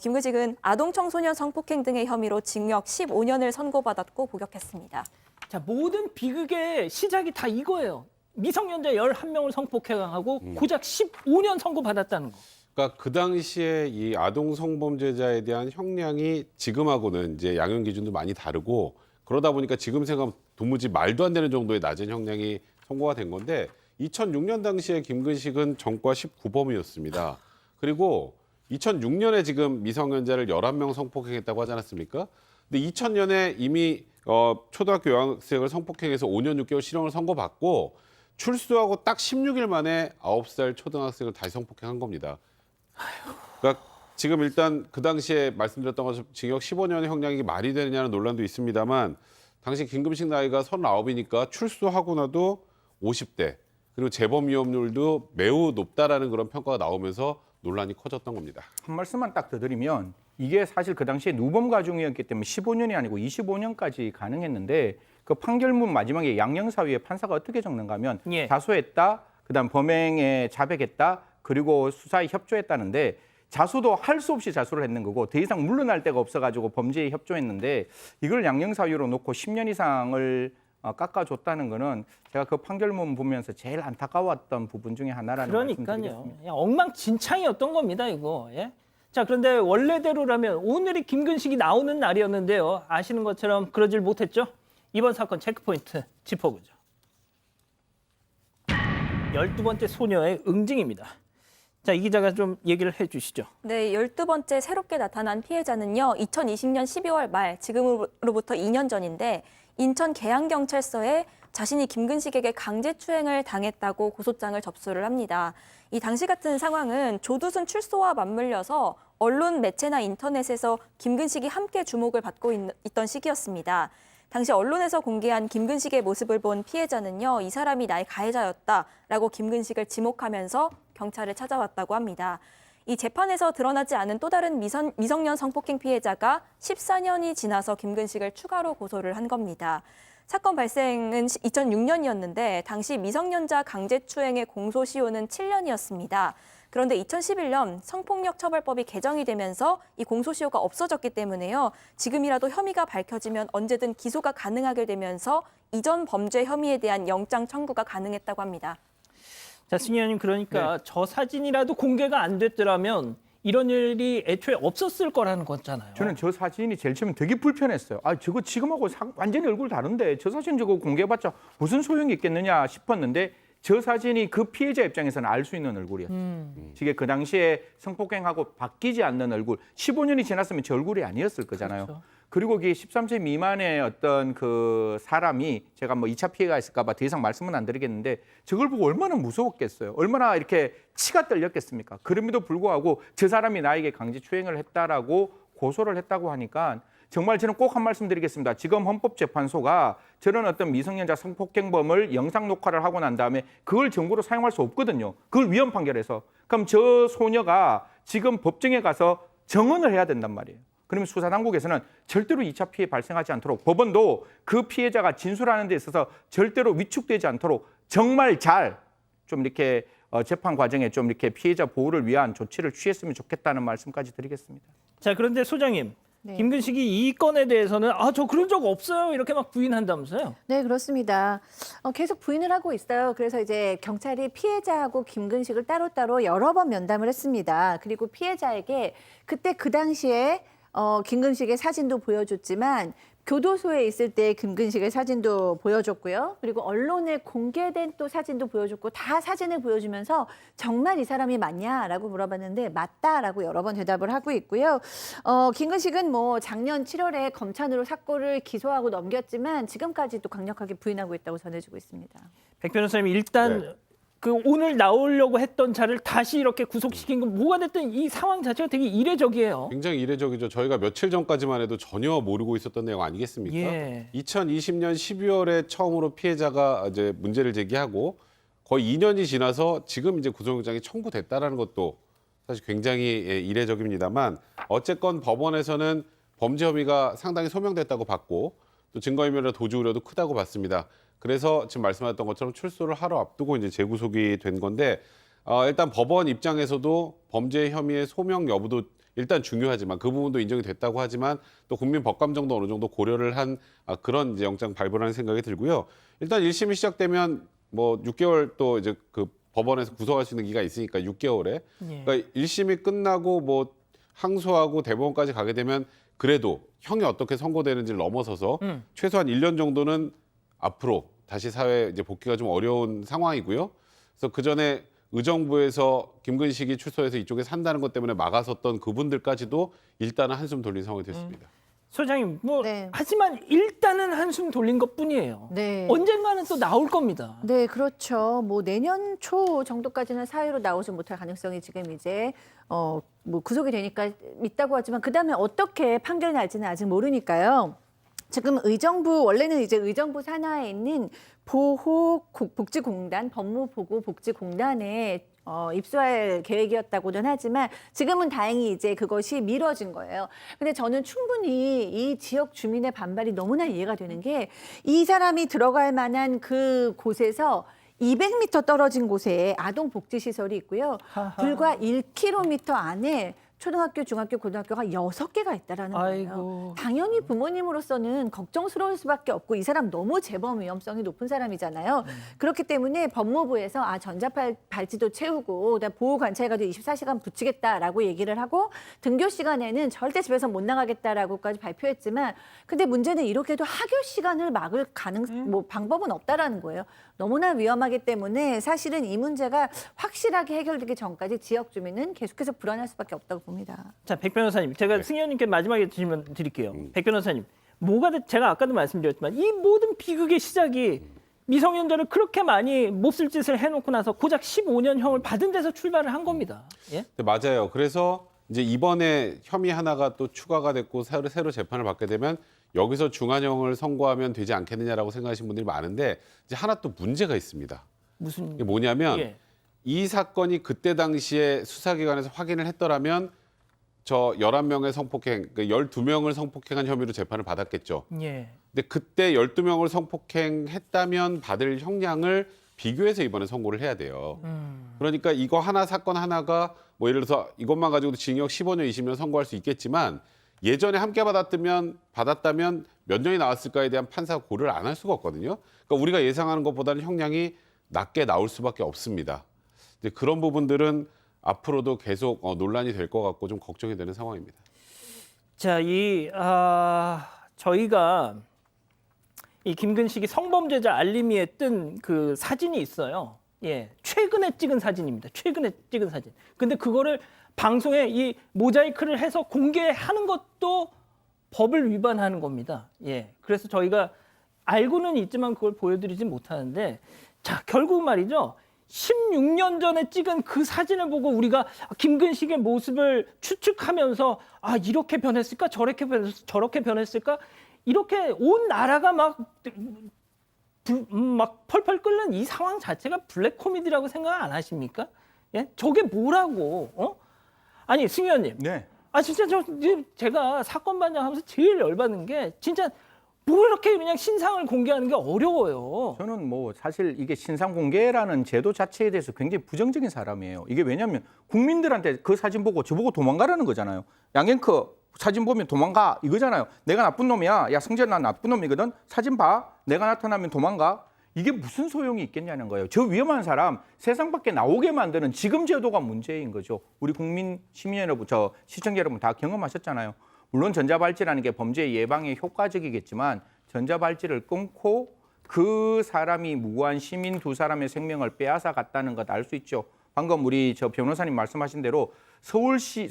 김근식은 아동 청소년 성폭행 등의 혐의로 징역 15년을 선고받았고 복역했습니다. 자, 모든 비극의 시작이 다 이거예요. 미성년자 11명을 성폭행하고 고작 15년 선고받았다는 거. 그러니까 그 당시에 이 아동 성범죄자에 대한 형량이 지금하고는 이제 양형 기준도 많이 다르고 그러다 보니까 지금 생각하면 도무지 말도 안 되는 정도의 낮은 형량이 선고가 된 건데 2006년 당시에 김근식은 전과 19범이었습니다. 그리고 2006년에 지금 미성년자를 11명 성폭행했다고 하지 않았습니까? 근데 2000년에 이미 초등학교 여학생을 성폭행해서 5년 6개월 실형을 선고받고 출소하고 딱 16일 만에 9살 초등학생을 다시 성폭행한 겁니다. 그러니까 지금 일단 그 당시에 말씀드렸던 것처럼 징역 15년의 형량이 말이 되느냐는 논란도 있습니다만 당시 김근식 나이가 39이니까 출소하고 나도 50대 그리고 재범 위험률도 매우 높다라는 그런 평가가 나오면서 논란이 커졌던 겁니다. 한 말씀만 딱 더 드리면 이게 사실 그 당시에 누범 가중이었기 때문에 15년이 아니고 25년까지 가능했는데 그 판결문 마지막에 양형사유에 판사가 어떻게 적는가 하면 예. 자수했다, 그다음 범행에 자백했다, 그리고 수사에 협조했다는데 자수도 할 수 없이 자수를 했는 거고 더 이상 물러날 데가 없어가지고 범죄에 협조했는데 이걸 양형사유로 놓고 10년 이상을 깎아줬다는 거는 제가 그 판결문 보면서 제일 안타까웠던 부분 중에 하나라는 그러니까요. 말씀드리겠습니다. 그냥 엉망진창이었던 겁니다, 이거. 예? 자, 그런데 원래대로라면 오늘이 김근식이 나오는 날이었는데요. 아시는 것처럼 그러질 못했죠? 이번 사건 체크포인트 짚어보죠. 12번째 소녀의 응징입니다. 자, 이 기자가 좀 얘기를 해주시죠. 네, 12번째 새롭게 나타난 피해자는요. 2020년 12월 말, 지금으로부터 2년 전인데 인천 계양경찰서에 자신이 김근식에게 강제추행을 당했다고 고소장을 접수를 합니다. 이 당시 같은 상황은 조두순 출소와 맞물려서 언론, 매체나 인터넷에서 김근식이 함께 주목을 받고 있던 시기였습니다. 당시 언론에서 공개한 김근식의 모습을 본 피해자는요. 이 사람이 나의 가해자였다라고 김근식을 지목하면서 경찰을 찾아왔다고 합니다. 이 재판에서 드러나지 않은 또 다른 미성년 성폭행 피해자가 14년이 지나서 김근식을 추가로 고소를 한 겁니다. 사건 발생은 2006년이었는데 당시 미성년자 강제추행의 공소시효는 7년이었습니다. 그런데 2011년 성폭력처벌법이 개정이 되면서 이 공소시효가 없어졌기 때문에요. 지금이라도 혐의가 밝혀지면 언제든 기소가 가능하게 되면서 이전 범죄 혐의에 대한 영장 청구가 가능했다고 합니다. 자, 승희 의원님, 그러니까 저 사진이라도 공개가 안 됐더라면 이런 일이 애초에 없었을 거라는 거잖아요. 저는 저 사진이 제일 처음에 되게 불편했어요. 아, 저거 지금하고 완전히 얼굴 다른데 저 사진 저거 공개해봤자 무슨 소용이 있겠느냐 싶었는데 저 사진이 그 피해자 입장에서는 알 수 있는 얼굴이었어요. 이게 그 당시에 성폭행하고 바뀌지 않는 얼굴, 15년이 지났으면 저 얼굴이 아니었을 거잖아요. 그렇죠. 그리고 그게 13세 미만의 어떤 그 사람이 제가 뭐 2차 피해가 있을까 봐 더 이상 말씀은 안 드리겠는데 저걸 보고 얼마나 무서웠겠어요. 얼마나 이렇게 치가 떨렸겠습니까? 그럼에도 불구하고 저 사람이 나에게 강제추행을 했다라고 고소를 했다고 하니까 정말 저는 꼭 한 말씀 드리겠습니다. 지금 헌법재판소가 저런 어떤 미성년자 성폭행범을 영상 녹화를 하고 난 다음에 그걸 증거로 사용할 수 없거든요. 그걸 위헌 판결해서. 그럼 저 소녀가 지금 법정에 가서 정언을 해야 된단 말이에요. 그러면 수사당국에서는 절대로 2차 피해 발생하지 않도록, 법원도 그 피해자가 진술하는 데 있어서 절대로 위축되지 않도록 정말 잘 좀 이렇게 재판 과정에 좀 이렇게 피해자 보호를 위한 조치를 취했으면 좋겠다는 말씀까지 드리겠습니다. 자, 그런데 소장님, 네. 김근식이 이 건에 대해서는 저 그런 적 없어요 이렇게 막 부인한다면서요? 네, 그렇습니다. 계속 부인을 하고 있어요. 그래서 이제 경찰이 피해자하고 김근식을 따로따로 여러 번 면담을 했습니다. 그리고 피해자에게 그때 그 당시에 김근식의 사진도 보여줬지만 교도소에 있을 때 김근식의 사진도 보여줬고요. 그리고 언론에 공개된 또 사진도 보여줬고 다 사진을 보여주면서 정말 이 사람이 맞냐라고 물어봤는데 맞다라고 여러 번 대답을 하고 있고요. 김근식은 뭐 작년 7월에 검찰으로 사건을 기소하고 넘겼지만 지금까지도 강력하게 부인하고 있다고 전해지고 있습니다. 백 변호사님, 일단 네. 그 오늘 나오려고 했던 자를 다시 이렇게 구속시킨 건 뭐가 됐든 이 상황 자체가 되게 이례적이에요. 굉장히 이례적이죠. 저희가 며칠 전까지만 해도 전혀 모르고 있었던 내용 아니겠습니까? 예. 2020년 12월에 처음으로 피해자가 이제 문제를 제기하고 거의 2년이 지나서 지금 이제 구속영장이 청구됐다라는 것도 사실 굉장히 이례적입니다만 어쨌건 법원에서는 범죄 혐의가 상당히 소명됐다고 봤고 또 증거인멸이나 도주 우려도 크다고 봤습니다. 그래서 지금 말씀하셨던 것처럼 출소를 하루 앞두고 이제 재구속이 된 건데 일단 법원 입장에서도 범죄 혐의의 소명 여부도 일단 중요하지만 그 부분도 인정이 됐다고 하지만 또 국민 법감정도 어느 정도 고려를 한 그런 이제 영장 발부라는 생각이 들고요. 일단 1심이 시작되면 뭐 6개월 또 이제 그 법원에서 구속할 수 있는 기간이 있으니까 6개월에 예. 그러니까 1심이 끝나고 뭐 항소하고 대법원까지 가게 되면 그래도 형이 어떻게 선고되는지를 넘어서서 최소한 1년 정도는 앞으로 다시 사회에 이제 복귀가 좀 어려운 상황이고요. 그래서 그 전에 의정부에서 김근식이 출소해서 이쪽에 산다는 것 때문에 막아섰던 그분들까지도 일단은 한숨 돌린 상황이 됐습니다. 소장님, 뭐 네. 하지만 일단은 한숨 돌린 것뿐이에요. 네. 언젠가는 또 나올 겁니다. 네, 그렇죠. 뭐 내년 초 정도까지는 사회로 나오지 못할 가능성이 지금 이제 뭐 구속이 되니까 있다고 하지만 그다음에 어떻게 판결이 날지는 아직 모르니까요. 지금 의정부 원래는 이제 의정부 산하에 있는 보호복지공단 법무보호복지공단에 입수할 계획이었다고는 하지만 지금은 다행히 이제 그것이 미뤄진 거예요. 근데 저는 충분히 이 지역 주민의 반발이 너무나 이해가 되는 게 이 사람이 들어갈 만한 그 곳에서 200m 떨어진 곳에 아동복지시설이 있고요. 불과 1km 안에 초등학교, 중학교, 고등학교가 6개가 있다라는 거예요. 아이고. 당연히 부모님으로서는 걱정스러울 수밖에 없고 이 사람 너무 재범 위험성이 높은 사람이잖아요. 그렇기 때문에 법무부에서 전자발찌도 채우고 보호관찰가도 24시간 붙이겠다라고 얘기를 하고 등교 시간에는 절대 집에서 못 나가겠다라고까지 발표했지만 근데 문제는 이렇게도 하교 시간을 막을 방법은 없다라는 거예요. 너무나 위험하기 때문에 사실은 이 문제가 확실하게 해결되기 전까지 지역 주민은 계속해서 불안할 수밖에 없다고 봅니다. 자, 백 변호사님, 제가 승희 의원님께 마지막에 질문 드릴게요. 백 변호사님, 제가 아까도 말씀드렸지만 이 모든 비극의 시작이 미성년자를 그렇게 많이 몹쓸 짓을 해놓고 나서 고작 15년형을 받은 데서 출발을 한 겁니다. 예? 네, 맞아요. 그래서 이제 이번에 혐의 하나가 또 추가가 됐고 새로 재판을 받게 되면 여기서 중한형을 선고하면 되지 않겠느냐라고 생각하시는 분들이 많은데 이제 하나 또 문제가 있습니다. 무슨 이게 뭐냐면 예. 이 사건이 그때 당시에 수사기관에서 확인을 했더라면 저 11명의 성폭행, 12명을 성폭행한 혐의로 재판을 받았겠죠. 예. 근데 그때 12명을 성폭행했다면 받을 형량을 비교해서 이번에 선고를 해야 돼요. 그러니까 이거 사건 하나가 뭐 예를 들어서 이것만 가지고도 징역 15년, 20년 선고할 수 있겠지만 예전에 함께 받았다면 몇 년이 나왔을까에 대한 판사 고려를 안 할 수가 없거든요. 그러니까 우리가 예상하는 것보다는 형량이 낮게 나올 수밖에 없습니다. 이제 그런 부분들은 앞으로도 계속 논란이 될 것 같고 좀 걱정이 되는 상황입니다. 자, 저희가 이 김근식이 성범죄자 알림이에 뜬 그 사진이 있어요. 예, 최근에 찍은 사진입니다. 최근에 찍은 사진. 근데 그거를 방송에 이 모자이크를 해서 공개하는 것도 법을 위반하는 겁니다. 예, 그래서 저희가 알고는 있지만 그걸 보여드리진 못하는데, 자, 결국 말이죠. 16년 전에 찍은 그 사진을 보고 우리가 김근식의 모습을 추측하면서 아 이렇게 변했을까 저렇게 변했을까 이렇게 온 나라가 막 펄펄 끓는 이 상황 자체가 블랙 코미디라고 생각 안 하십니까? 예? 저게 뭐라고? 아니 승 의원님. 네. 아 진짜 제가 사건 반장하면서 제일 열받는 게 진짜 뭐 이렇게 그냥 신상을 공개하는 게 어려워요. 저는 뭐 사실 이게 신상 공개라는 제도 자체에 대해서 굉장히 부정적인 사람이에요. 이게 왜냐하면 국민들한테 그 사진 보고 저보고 도망가라는 거잖아요. 양갱크 사진 보면 도망가 이거잖아요. 내가 나쁜 놈이야. 야 성재는 난 나쁜 놈이거든. 사진 봐. 내가 나타나면 도망가. 이게 무슨 소용이 있겠냐는 거예요. 저 위험한 사람 세상 밖에 나오게 만드는 지금 제도가 문제인 거죠. 우리 국민, 시민 여러분, 저 시청자 여러분 다 경험하셨잖아요. 물론 전자발찌라는 게 범죄 예방에 효과적이겠지만 전자발찌를 끊고 그 사람이 무고한 시민 두 사람의 생명을 빼앗아 갔다는 것 알 수 있죠. 방금 우리 저 변호사님 말씀하신 대로 서울시,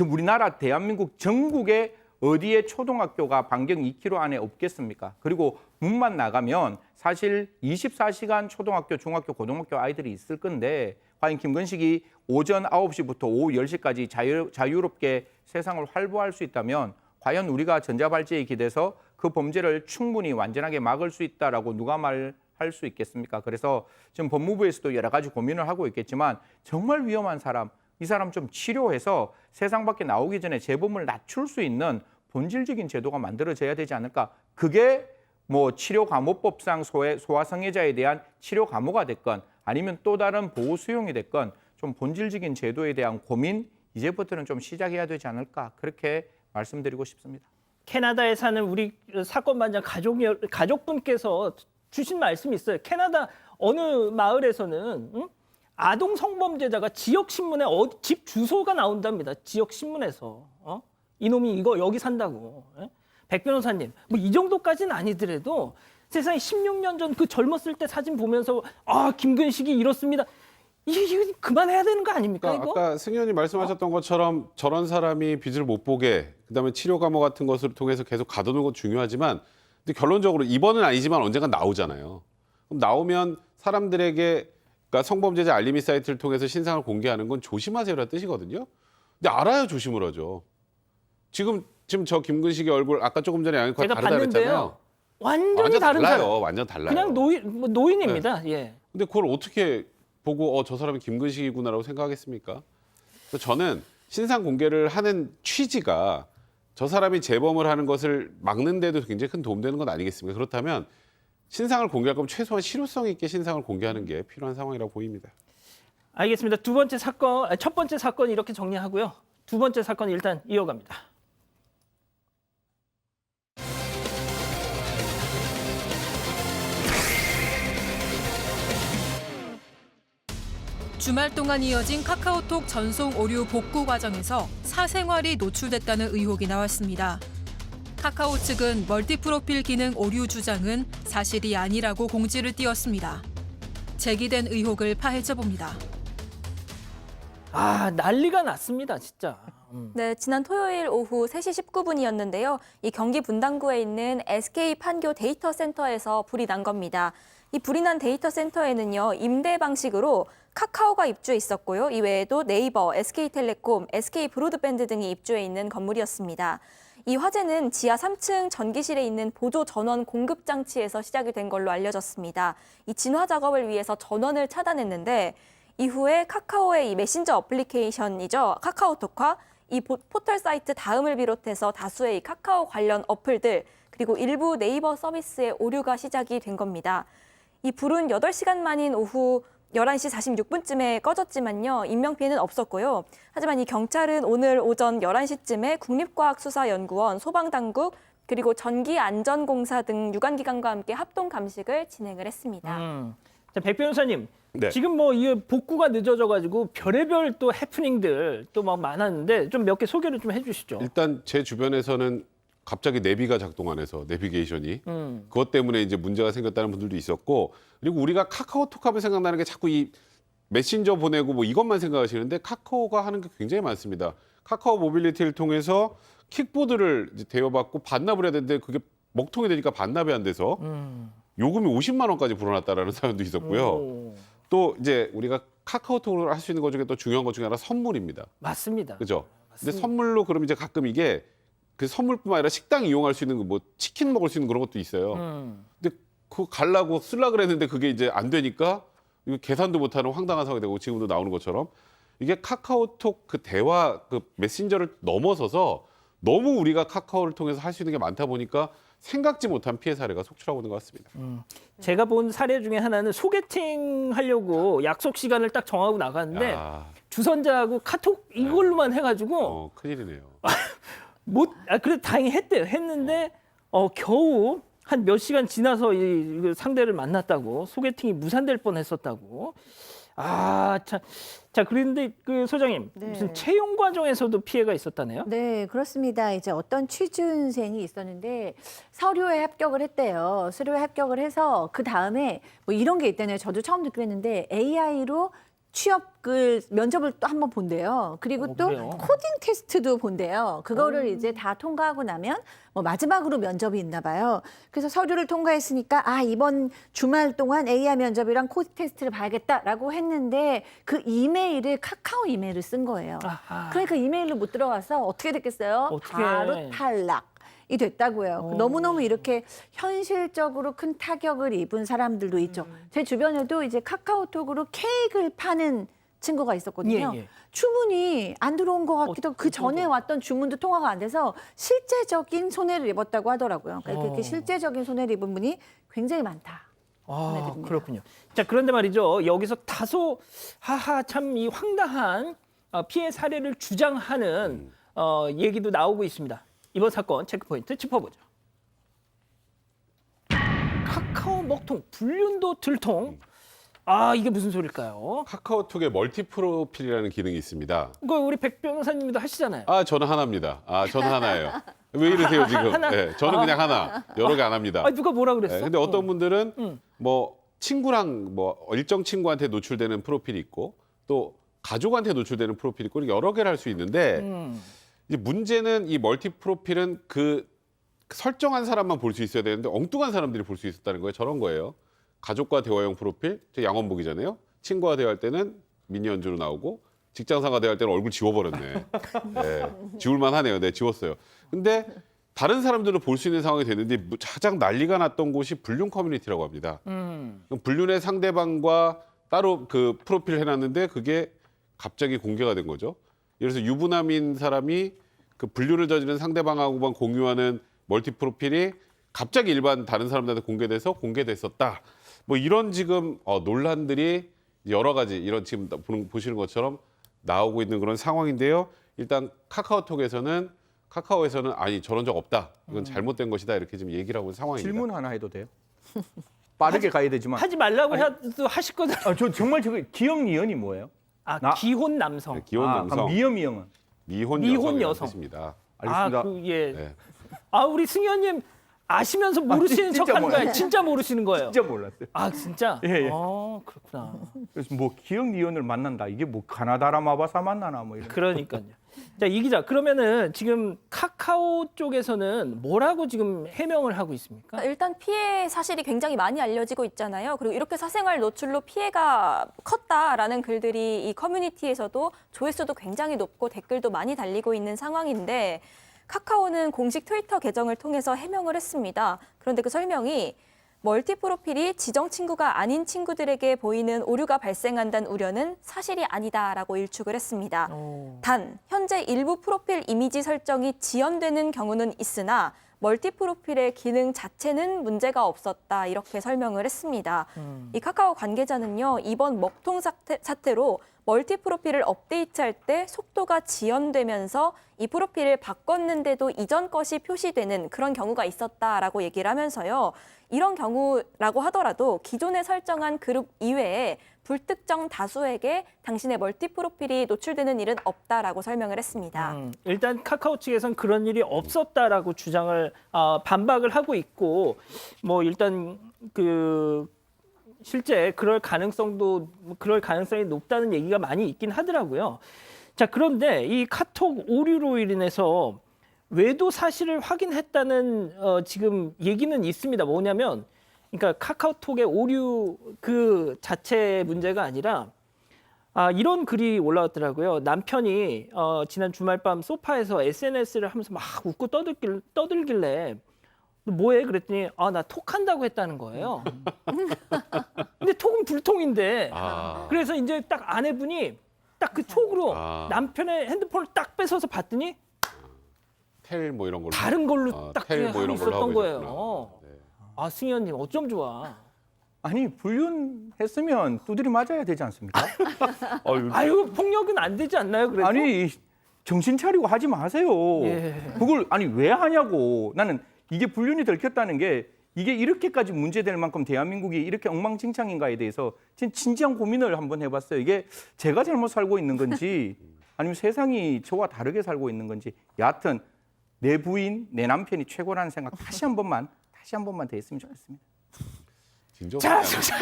우리나라 대한민국 전국에 어디에 초등학교가 반경 2km 안에 없겠습니까? 그리고 문만 나가면 사실 24시간 초등학교, 중학교, 고등학교 아이들이 있을 건데 과연 김근식이 오전 9시부터 오후 10시까지 자유롭게 세상을 활보할 수 있다면 과연 우리가 전자발찌에 기대서 그 범죄를 충분히 완전하게 막을 수 있다라고 누가 말할 수 있겠습니까? 그래서 지금 법무부에서도 여러 가지 고민을 하고 있겠지만 정말 위험한 사람, 이 사람 좀 치료해서 세상 밖에 나오기 전에 재범을 낮출 수 있는 본질적인 제도가 만들어져야 되지 않을까. 그게 뭐 치료감호법상 소아성애자에 대한 치료감호가 됐건 아니면 또 다른 보호 수용이 됐건 좀 본질적인 제도에 대한 고민 이제부터는 좀 시작해야 되지 않을까. 그렇게 말씀드리고 싶습니다. 캐나다에 사는 우리 사건 반장 가족분께서 주신 말씀이 있어요. 캐나다 어느 마을에서는 아동 성범죄자가 지역 신문에 집 주소가 나온답니다. 지역 신문에서 이놈이 이거 여기 산다고. 백 변호사님, 뭐 이 정도까지는 아니더라도 세상에 16년 전 그 젊었을 때 사진 보면서 아 김근식이 이렇습니다. 이거 그만해야 되는 거 아닙니까? 그러니까 이거? 아까 승 의원님 말씀하셨던 것처럼 저런 사람이 빚을 못 보게 그다음에 치료 감호 같은 것을 통해서 계속 가둬놓는 건 중요하지만 근데 결론적으로 이번은 아니지만 언젠가 나오잖아요. 그럼 나오면 사람들에게 그러니까 성범죄자 알림이 사이트를 통해서 신상을 공개하는 건 조심하세요라는 뜻이거든요. 근데 알아야 조심을 하죠. 지금 저 김근식의 얼굴 아까 조금 전에 양현과 제가 다르다 봤는데요. 그랬잖아요. 완전히 다른 달라요. 사람. 완전 달라요. 그냥 노인입니다. 예. 근데 그걸 어떻게 보고 저 사람이 김근식이구나라고 생각하겠습니까? 그래서 저는 신상 공개를 하는 취지가 저 사람이 재범을 하는 것을 막는 데도 굉장히 큰 도움되는 건 아니겠습니까? 그렇다면 신상을 공개할 거면 최소한 실효성 있게 신상을 공개하는 게 필요한 상황이라고 보입니다. 알겠습니다. 첫 번째 사건 이렇게 정리하고요. 두 번째 사건 일단 이어갑니다. 주말 동안 이어진 카카오톡 전송 오류 복구 과정에서 사생활이 노출됐다는 의혹이 나왔습니다. 카카오 측은 멀티프로필 기능 오류 주장은 사실이 아니라고 공지를 띄웠습니다. 제기된 의혹을 파헤쳐 봅니다. 아 난리가 났습니다, 진짜. 네, 지난 토요일 오후 3시 19분이었는데요. 이 경기 분당구에 있는 SK 판교 데이터 센터에서 불이 난 겁니다. 이 불이 난 데이터 센터에는요, 임대 방식으로 카카오가 입주해 있었고요. 이외에도 네이버, SK텔레콤, SK브로드밴드 등이 입주해 있는 건물이었습니다. 이 화재는 지하 3층 전기실에 있는 보조 전원 공급 장치에서 시작이 된 걸로 알려졌습니다. 이 진화 작업을 위해서 전원을 차단했는데 이후에 카카오의 이 메신저 어플리케이션이죠. 카카오톡과 이 포털 사이트 다음을 비롯해서 다수의 이 카카오 관련 어플들 그리고 일부 네이버 서비스의 오류가 시작이 된 겁니다. 이 불은 8시간 만인 오후 11시 46분쯤에 꺼졌지만요. 인명피해는 없었고요. 하지만 이 경찰은 오늘 오전 11시쯤에 국립과학수사연구원, 소방당국, 그리고 전기안전공사 등 유관기관과 함께 합동 감식을 진행을 했습니다. 자, 백 변호사님, 네. 지금 뭐 이 복구가 늦어져가지고 별의별 또 해프닝들 또 막 많았는데 좀 몇 개 소개를 좀 해주시죠. 일단 제 주변에서는 갑자기 내비가 작동 안 해서 내비게이션이 그것 때문에 이제 문제가 생겼다는 분들도 있었고 그리고 우리가 카카오톡 하면 생각나는 게 자꾸 이 메신저 보내고 뭐 이것만 생각하시는데 카카오가 하는 게 굉장히 많습니다. 카카오 모빌리티를 통해서 킥보드를 이제 대여받고 반납을 해야 되는데 그게 먹통이 되니까 반납이 안 돼서 요금이 50만 원까지 불어났다라는 사연도 있었고요. 또 이제 우리가 카카오톡으로 할 수 있는 것 중에 또 중요한 것 중에 하나 선물입니다. 맞습니다. 그죠? 근데 선물로 그럼 이제 가끔 이게 그 선물뿐만 아니라 식당 이용할 수 있는 뭐 치킨 먹을 수 있는 그런 것도 있어요. 근데 그거 갈라고 쓰려고 그랬는데 그게 이제 안 되니까 이거 계산도 못하는 황당한 상황이 되고 지금도 나오는 것처럼 이게 카카오톡 그 대화 그 메신저를 넘어서서 너무 우리가 카카오를 통해서 할 수 있는 게 많다 보니까 생각지 못한 피해 사례가 속출하고 있는 것 같습니다. 제가 본 사례 중에 하나는 소개팅 하려고 약속 시간을 딱 정하고 나갔는데 야, 주선자하고 카톡 이걸로만 해가지고 큰일이네요. 그래도 다행히 했대요. 했는데 겨우 한 몇 시간 지나서 이 상대를 만났다고 소개팅이 무산될 뻔했었다고. 자 그런데 그 소장님 네. 무슨 채용 과정에서도 피해가 있었다네요? 네, 그렇습니다. 이제 어떤 취준생이 있었는데 서류에 합격을 했대요. 서류에 합격을 해서 그 다음에 뭐 이런 게 있다네요. 저도 처음 듣긴 했는데 AI로 취업 그 면접을 또 한번 본대요. 그리고 또 그래요? 코딩 테스트도 본대요. 그거를 이제 다 통과하고 나면 뭐 마지막으로 면접이 있나 봐요. 그래서 서류를 통과했으니까 이번 주말 동안 AI 면접이랑 코딩 테스트를 봐야겠다라고 했는데 그 이메일을 카카오 이메일을 쓴 거예요. 아하. 그러니까 이메일로 못 들어가서 어떻게 됐겠어요? 어떡해. 바로 탈락이 됐다고요. 너무너무 이렇게 현실적으로 큰 타격을 입은 사람들도 있죠. 제 주변에도 이제 카카오톡으로 케이크를 파는 친구가 있었거든요. 예. 주문이 안 들어온 것 같기도 하고 그 전에 왔던 주문도 통화가 안 돼서 실제적인 손해를 입었다고 하더라고요. 그러니까 그렇게 실제적인 손해를 입은 분이 굉장히 많다. 보내드립니다. 그렇군요. 자, 그런데 말이죠. 여기서 다소 참 이 황당한 피해 사례를 주장하는 얘기도 나오고 있습니다. 이번 사건 체크포인트 짚어보죠. 카카오 먹통, 불륜도 들통. 이게 무슨 소릴까요? 카카오톡에 멀티 프로필이라는 기능이 있습니다. 이거 우리 백 변호사님도 하시잖아요. 저는 하나입니다. 저는 하나예요. 왜 이러세요 지금? 하나? 네, 저는 그냥 하나. 여러 개 안 합니다. 누가 뭐라 그랬어? 네, 근데 어떤 분들은 뭐 친구랑 뭐 일정 친구한테 노출되는 프로필이 있고 또 가족한테 노출되는 프로필이 있고 이렇게 여러 개를 할 수 있는데 이제 문제는 이 멀티 프로필은 그 설정한 사람만 볼 수 있어야 되는데 엉뚱한 사람들이 볼 수 있었다는 거예요. 저런 거예요. 가족과 대화용 프로필, 저 양원복이잖아요. 친구와 대화할 때는 미니언즈로 나오고 직장상과 대화할 때는 얼굴 지워버렸네. 네, 지울만 하네요. 네, 지웠어요. 근데 다른 사람들도 볼 수 있는 상황이 됐는데 가장 난리가 났던 곳이 불륜 커뮤니티라고 합니다. 그럼 불륜의 상대방과 따로 그 프로필을 해놨는데 그게 갑자기 공개가 된 거죠. 그래서 유부남인 사람이 그 불륜을 저지른 상대방하고만 공유하는 멀티 프로필이 갑자기 일반 다른 사람들한테 공개됐었다. 뭐 이런 지금 논란들이 여러 가지 이런 지금 보시는 것처럼 나오고 있는 그런 상황인데요. 일단 카카오에서는 아니 저런 적 없다. 이건 잘못된 것이다. 이렇게 지금 얘기를 하고 있는 상황입니다. 질문 하나 해도 돼요? 빠르게 가야 되지만. 하지 말라고 해도 하실 거잖아요. 저 정말 저거 기억 미연이 뭐예요? 기혼 남성. 네, 기혼 남성, 미연은 미혼 여성. 뜻입니다. 알겠습니다. 네. 우리 승현님 아시면서 모르시는 진짜 척하는 거예요. 몰라요. 진짜 모르시는 거예요. 진짜 몰랐어요. 진짜? 예. 그렇구나. 그래서 뭐 기억 미연을 만난다. 이게 뭐 가나다라 마바사 만나나 뭐 이런. 그러니까요. 자, 이 기자, 그러면은 지금 카카오 쪽에서는 뭐라고 지금 해명을 하고 있습니까? 일단 피해 사실이 굉장히 많이 알려지고 있잖아요. 그리고 이렇게 사생활 노출로 피해가 컸다라는 글들이 이 커뮤니티에서도 조회수도 굉장히 높고 댓글도 많이 달리고 있는 상황인데 카카오는 공식 트위터 계정을 통해서 해명을 했습니다. 그런데 그 설명이 멀티 프로필이 지정 친구가 아닌 친구들에게 보이는 오류가 발생한다는 우려는 사실이 아니다라고 일축을 했습니다. 단, 현재 일부 프로필 이미지 설정이 지연되는 경우는 있으나 멀티 프로필의 기능 자체는 문제가 없었다 이렇게 설명을 했습니다. 이 카카오 관계자는요, 이번 먹통 사태로 멀티 프로필을 업데이트할 때 속도가 지연되면서 이 프로필을 바꿨는데도 이전 것이 표시되는 그런 경우가 있었다라고 얘기를 하면서요. 이런 경우라고 하더라도 기존에 설정한 그룹 이외에 불특정 다수에게 당신의 멀티 프로필이 노출되는 일은 없다라고 설명을 했습니다. 일단 카카오 측에서는 그런 일이 없었다라고 주장을 반박을 하고 있고 뭐 일단 실제 그럴 가능성이 높다는 얘기가 많이 있긴 하더라고요. 자, 그런데 이 카톡 오류로 인해서 외도 사실을 확인했다는 지금 얘기는 있습니다. 뭐냐면 그러니까 카카오톡의 오류 그 자체 문제가 아니라 이런 글이 올라왔더라고요. 남편이 지난 주말밤 소파에서 SNS를 하면서 막 웃고 떠들길래 너 뭐해? 그랬더니 나 톡한다고 했다는 거예요. 근데 톡은 불통인데 그래서 이제 딱 아내분이 딱 그 촉으로 남편의 핸드폰을 딱 뺏어서 봤더니 텔 뭐 이런 걸로 다른 걸로 딱 텔 뭐 하고 이런 걸로 있었던 하고 거예요. 있었구나. 승현님 어쩜 좋아. 아니 불륜했으면 두드리 맞아야 되지 않습니까? 아유 폭력은 안 되지 않나요? 그래도? 아니 정신 차리고 하지 마세요. 예. 그걸 아니 왜 하냐고. 나는 이게 불륜이 들켰다는 게 이게 이렇게까지 문제될 만큼 대한민국이 이렇게 엉망진창인가에 대해서 진지한 고민을 한번 해봤어요. 이게 제가 잘못 살고 있는 건지 아니면 세상이 저와 다르게 살고 있는 건지 여하튼 내 부인, 내 남편이 최고라는 생각 다시 한 번만 더 했으면 좋겠습니다.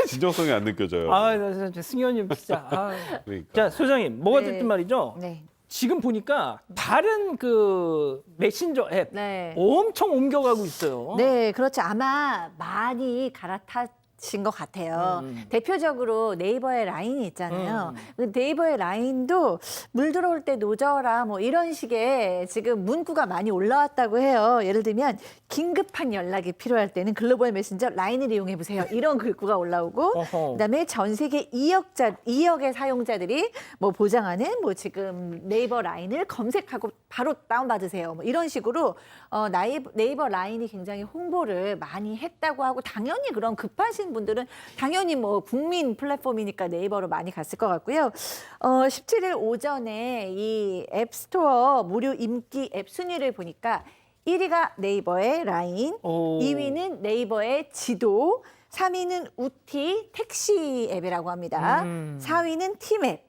진정성이 안 느껴져요. 나 진짜 승현님 진짜. 그러니까. 자 소장님 뭐가 네. 됐든 말이죠. 네. 지금 보니까 다른 그 메신저 앱 네. 엄청 옮겨가고 있어요. 네, 그렇죠. 아마 많이 갈아타신 것 같아요. 대표적으로 네이버의 라인이 있잖아요. 그 네이버의 라인도 물 들어올 때 노져라 뭐 이런 식의 지금 문구가 많이 올라왔다고 해요. 예를 들면 긴급한 연락이 필요할 때는 글로벌 메신저 라인을 이용해 보세요. 이런 글구가 올라오고 어허. 그다음에 전 세계 2억의 사용자들이 뭐 보장하는 뭐 지금 네이버 라인을 검색하고 바로 다운받으세요. 뭐 이런 식으로 네이버 라인이 굉장히 홍보를 많이 했다고 하고 당연히 그런 급하신 분들은 당연히 뭐 국민 플랫폼이니까 네이버로 많이 갔을 것 같고요. 17일 오전에 이 앱스토어 무료 인기 앱 순위를 보니까 1위가 네이버의 라인, 2위는 네이버의 지도, 3위는 우티 택시 앱이라고 합니다. 4위는 팀앱,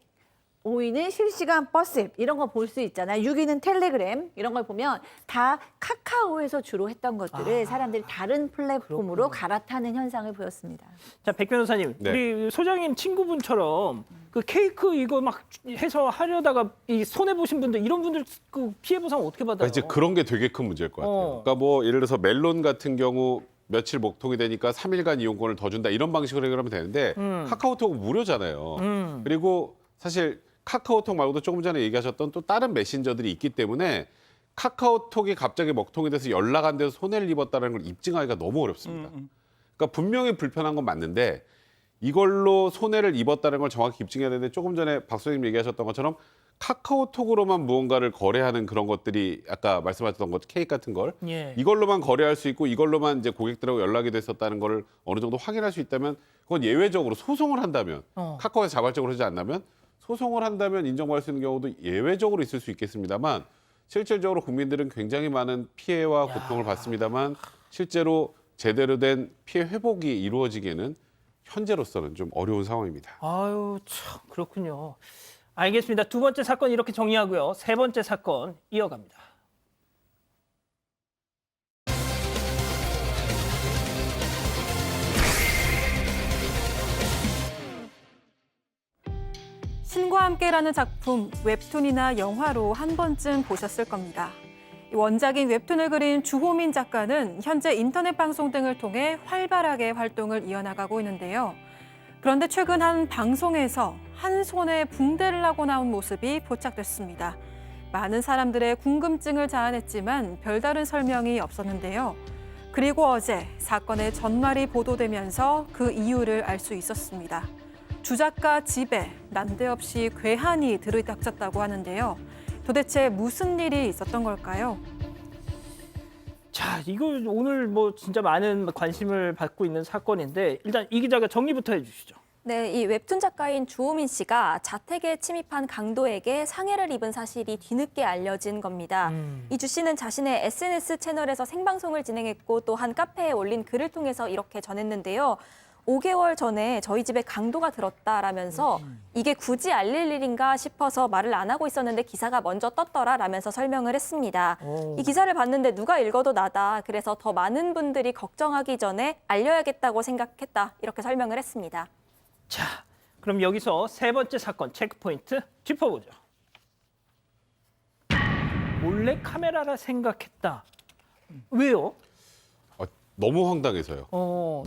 5위는 실시간 버스 앱 이런 거 볼 수 있잖아요. 6위는 텔레그램 이런 걸 보면 다 카카오에서 주로 했던 것들을 사람들이 다른 플랫폼으로 갈아타는 현상을 보였습니다. 자, 백 변호사님, 네. 우리 소장님 친구분처럼 그 케이크 이거 막 해서 하려다가 이 손해 보신 분들 이런 분들 그 피해 보상 어떻게 받아요? 그러니까 이제 그런 게 되게 큰 문제일 것 같아요. 그러니까 뭐 예를 들어서 멜론 같은 경우 며칠 목통이 되니까 3일간 이용권을 더 준다 이런 방식으로 해결하면 되는데 카카오톡은 무료잖아요. 그리고 사실 카카오톡 말고도 조금 전에 얘기하셨던 또 다른 메신저들이 있기 때문에 카카오톡이 갑자기 먹통이 돼서 연락 안 돼서 손해를 입었다는 걸 입증하기가 너무 어렵습니다. 그러니까 분명히 불편한 건 맞는데 이걸로 손해를 입었다는 걸 정확히 입증해야 되는데 조금 전에 박 소장님 얘기하셨던 것처럼 카카오톡으로만 무언가를 거래하는 그런 것들이 아까 말씀하셨던 것 케이크 같은 걸 예. 이걸로만 거래할 수 있고 이걸로만 이제 고객들하고 연락이 됐었다는 걸 어느 정도 확인할 수 있다면 그건 예외적으로 소송을 한다면 카카오에서 자발적으로 하지 않다면 소송을 한다면 인정받을 수 있는 경우도 예외적으로 있을 수 있겠습니다만 실질적으로 국민들은 굉장히 많은 피해와 고통을 받습니다만 실제로 제대로 된 피해 회복이 이루어지기에는 현재로서는 좀 어려운 상황입니다. 아유, 참 그렇군요. 알겠습니다. 두 번째 사건 이렇게 정리하고요. 세 번째 사건 이어갑니다. 신과 함께라는 작품 웹툰이나 영화로 한 번쯤 보셨을 겁니다. 원작인 웹툰을 그린 주호민 작가는 현재 인터넷 방송 등을 통해 활발하게 활동을 이어나가고 있는데요. 그런데 최근 한 방송에서 한 손에 붕대를 하고 나온 모습이 포착됐습니다. 많은 사람들의 궁금증을 자아냈지만 별다른 설명이 없었는데요. 그리고 어제 사건의 전말이 보도되면서 그 이유를 알 수 있었습니다. 주 작가 집에 난데없이 괴한이 들이닥쳤다고 하는데요. 도대체 무슨 일이 있었던 걸까요? 자, 이거 오늘 뭐 진짜 많은 관심을 받고 있는 사건인데 일단 이 기자가 정리부터 해주시죠. 네, 이 웹툰 작가인 주호민 씨가 자택에 침입한 강도에게 상해를 입은 사실이 뒤늦게 알려진 겁니다. 이 주 씨는 자신의 SNS 채널에서 생방송을 진행했고 또 한 카페에 올린 글을 통해서 이렇게 전했는데요. 5개월 전에 저희 집에 강도가 들었다라면서 이게 굳이 알릴 일인가 싶어서 말을 안 하고 있었는데 기사가 먼저 떴더라라면서 설명을 했습니다. 이 기사를 봤는데 누가 읽어도 나다. 그래서 더 많은 분들이 걱정하기 전에 알려야겠다고 생각했다. 이렇게 설명을 했습니다. 자, 그럼 여기서 세 번째 사건 체크포인트 짚어보죠. 몰래 카메라라 생각했다. 왜요? 너무 황당해서요.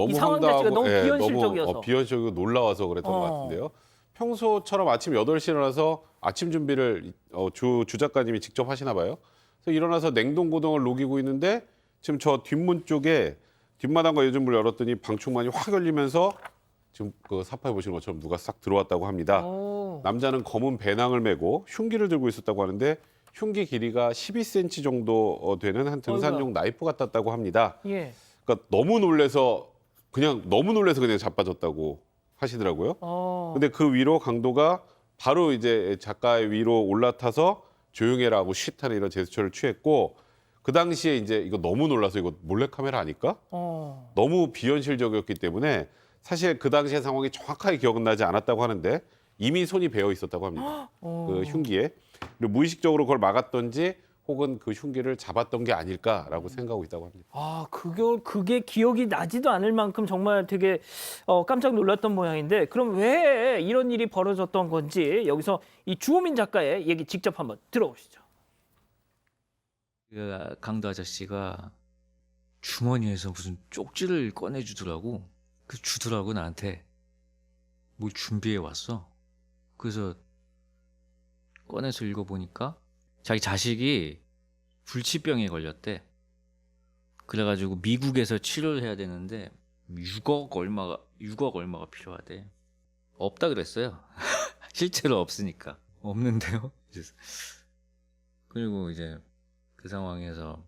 이 상황 자체가 너무 예, 비현실적이어서. 너무 비현실적이고 놀라워서 그랬던 것 같은데요. 평소처럼 아침 8시에 일어나서 아침 준비를 주 작가님이 직접 하시나 봐요. 그래서 일어나서 냉동고등어를 녹이고 있는데 지금 저 뒷문 쪽에 뒷마당과 요즘을 열었더니 방충망이 확 열리면서 지금 그 사파에 보시는 것처럼 누가 싹 들어왔다고 합니다. 남자는 검은 배낭을 메고 흉기를 들고 있었다고 하는데 흉기 길이가 12cm 정도 되는 한 등산용 나이프 같았다고 합니다. 예. 그러니까 너무 놀래서 그냥 자빠졌다고 하시더라고요. 근데 그 위로 강도가 바로 이제 작가의 위로 올라타서 조용해라고 쉿하는 이런 제스처를 취했고 그 당시에 이제 이거 너무 놀라서 이거 몰래카메라 아닐까? 너무 비현실적이었기 때문에 사실 그 당시의 상황이 정확하게 기억은 나지 않았다고 하는데 이미 손이 베어 있었다고 합니다. 그 흉기에. 그리고 무의식적으로 그걸 막았던지 혹은 그 흉기를 잡았던 게 아닐까라고 생각하고 있다고 합니다. 그게 기억이 나지도 않을 만큼 정말 되게 깜짝 놀랐던 모양인데 그럼 왜 이런 일이 벌어졌던 건지 여기서 이 주호민 작가의 얘기 직접 한번 들어보시죠. 그 강도 아저씨가 주머니에서 무슨 쪽지를 꺼내주더라고. 주더라고 나한테. 뭘 준비해 왔어. 그래서 꺼내서 읽어보니까 자기 자식이 불치병에 걸렸대. 그래가지고 미국에서 치료를 해야 되는데 6억 얼마가 필요하대. 없다 그랬어요. 실제로 없으니까. 없는데요. 그리고 이제 그 상황에서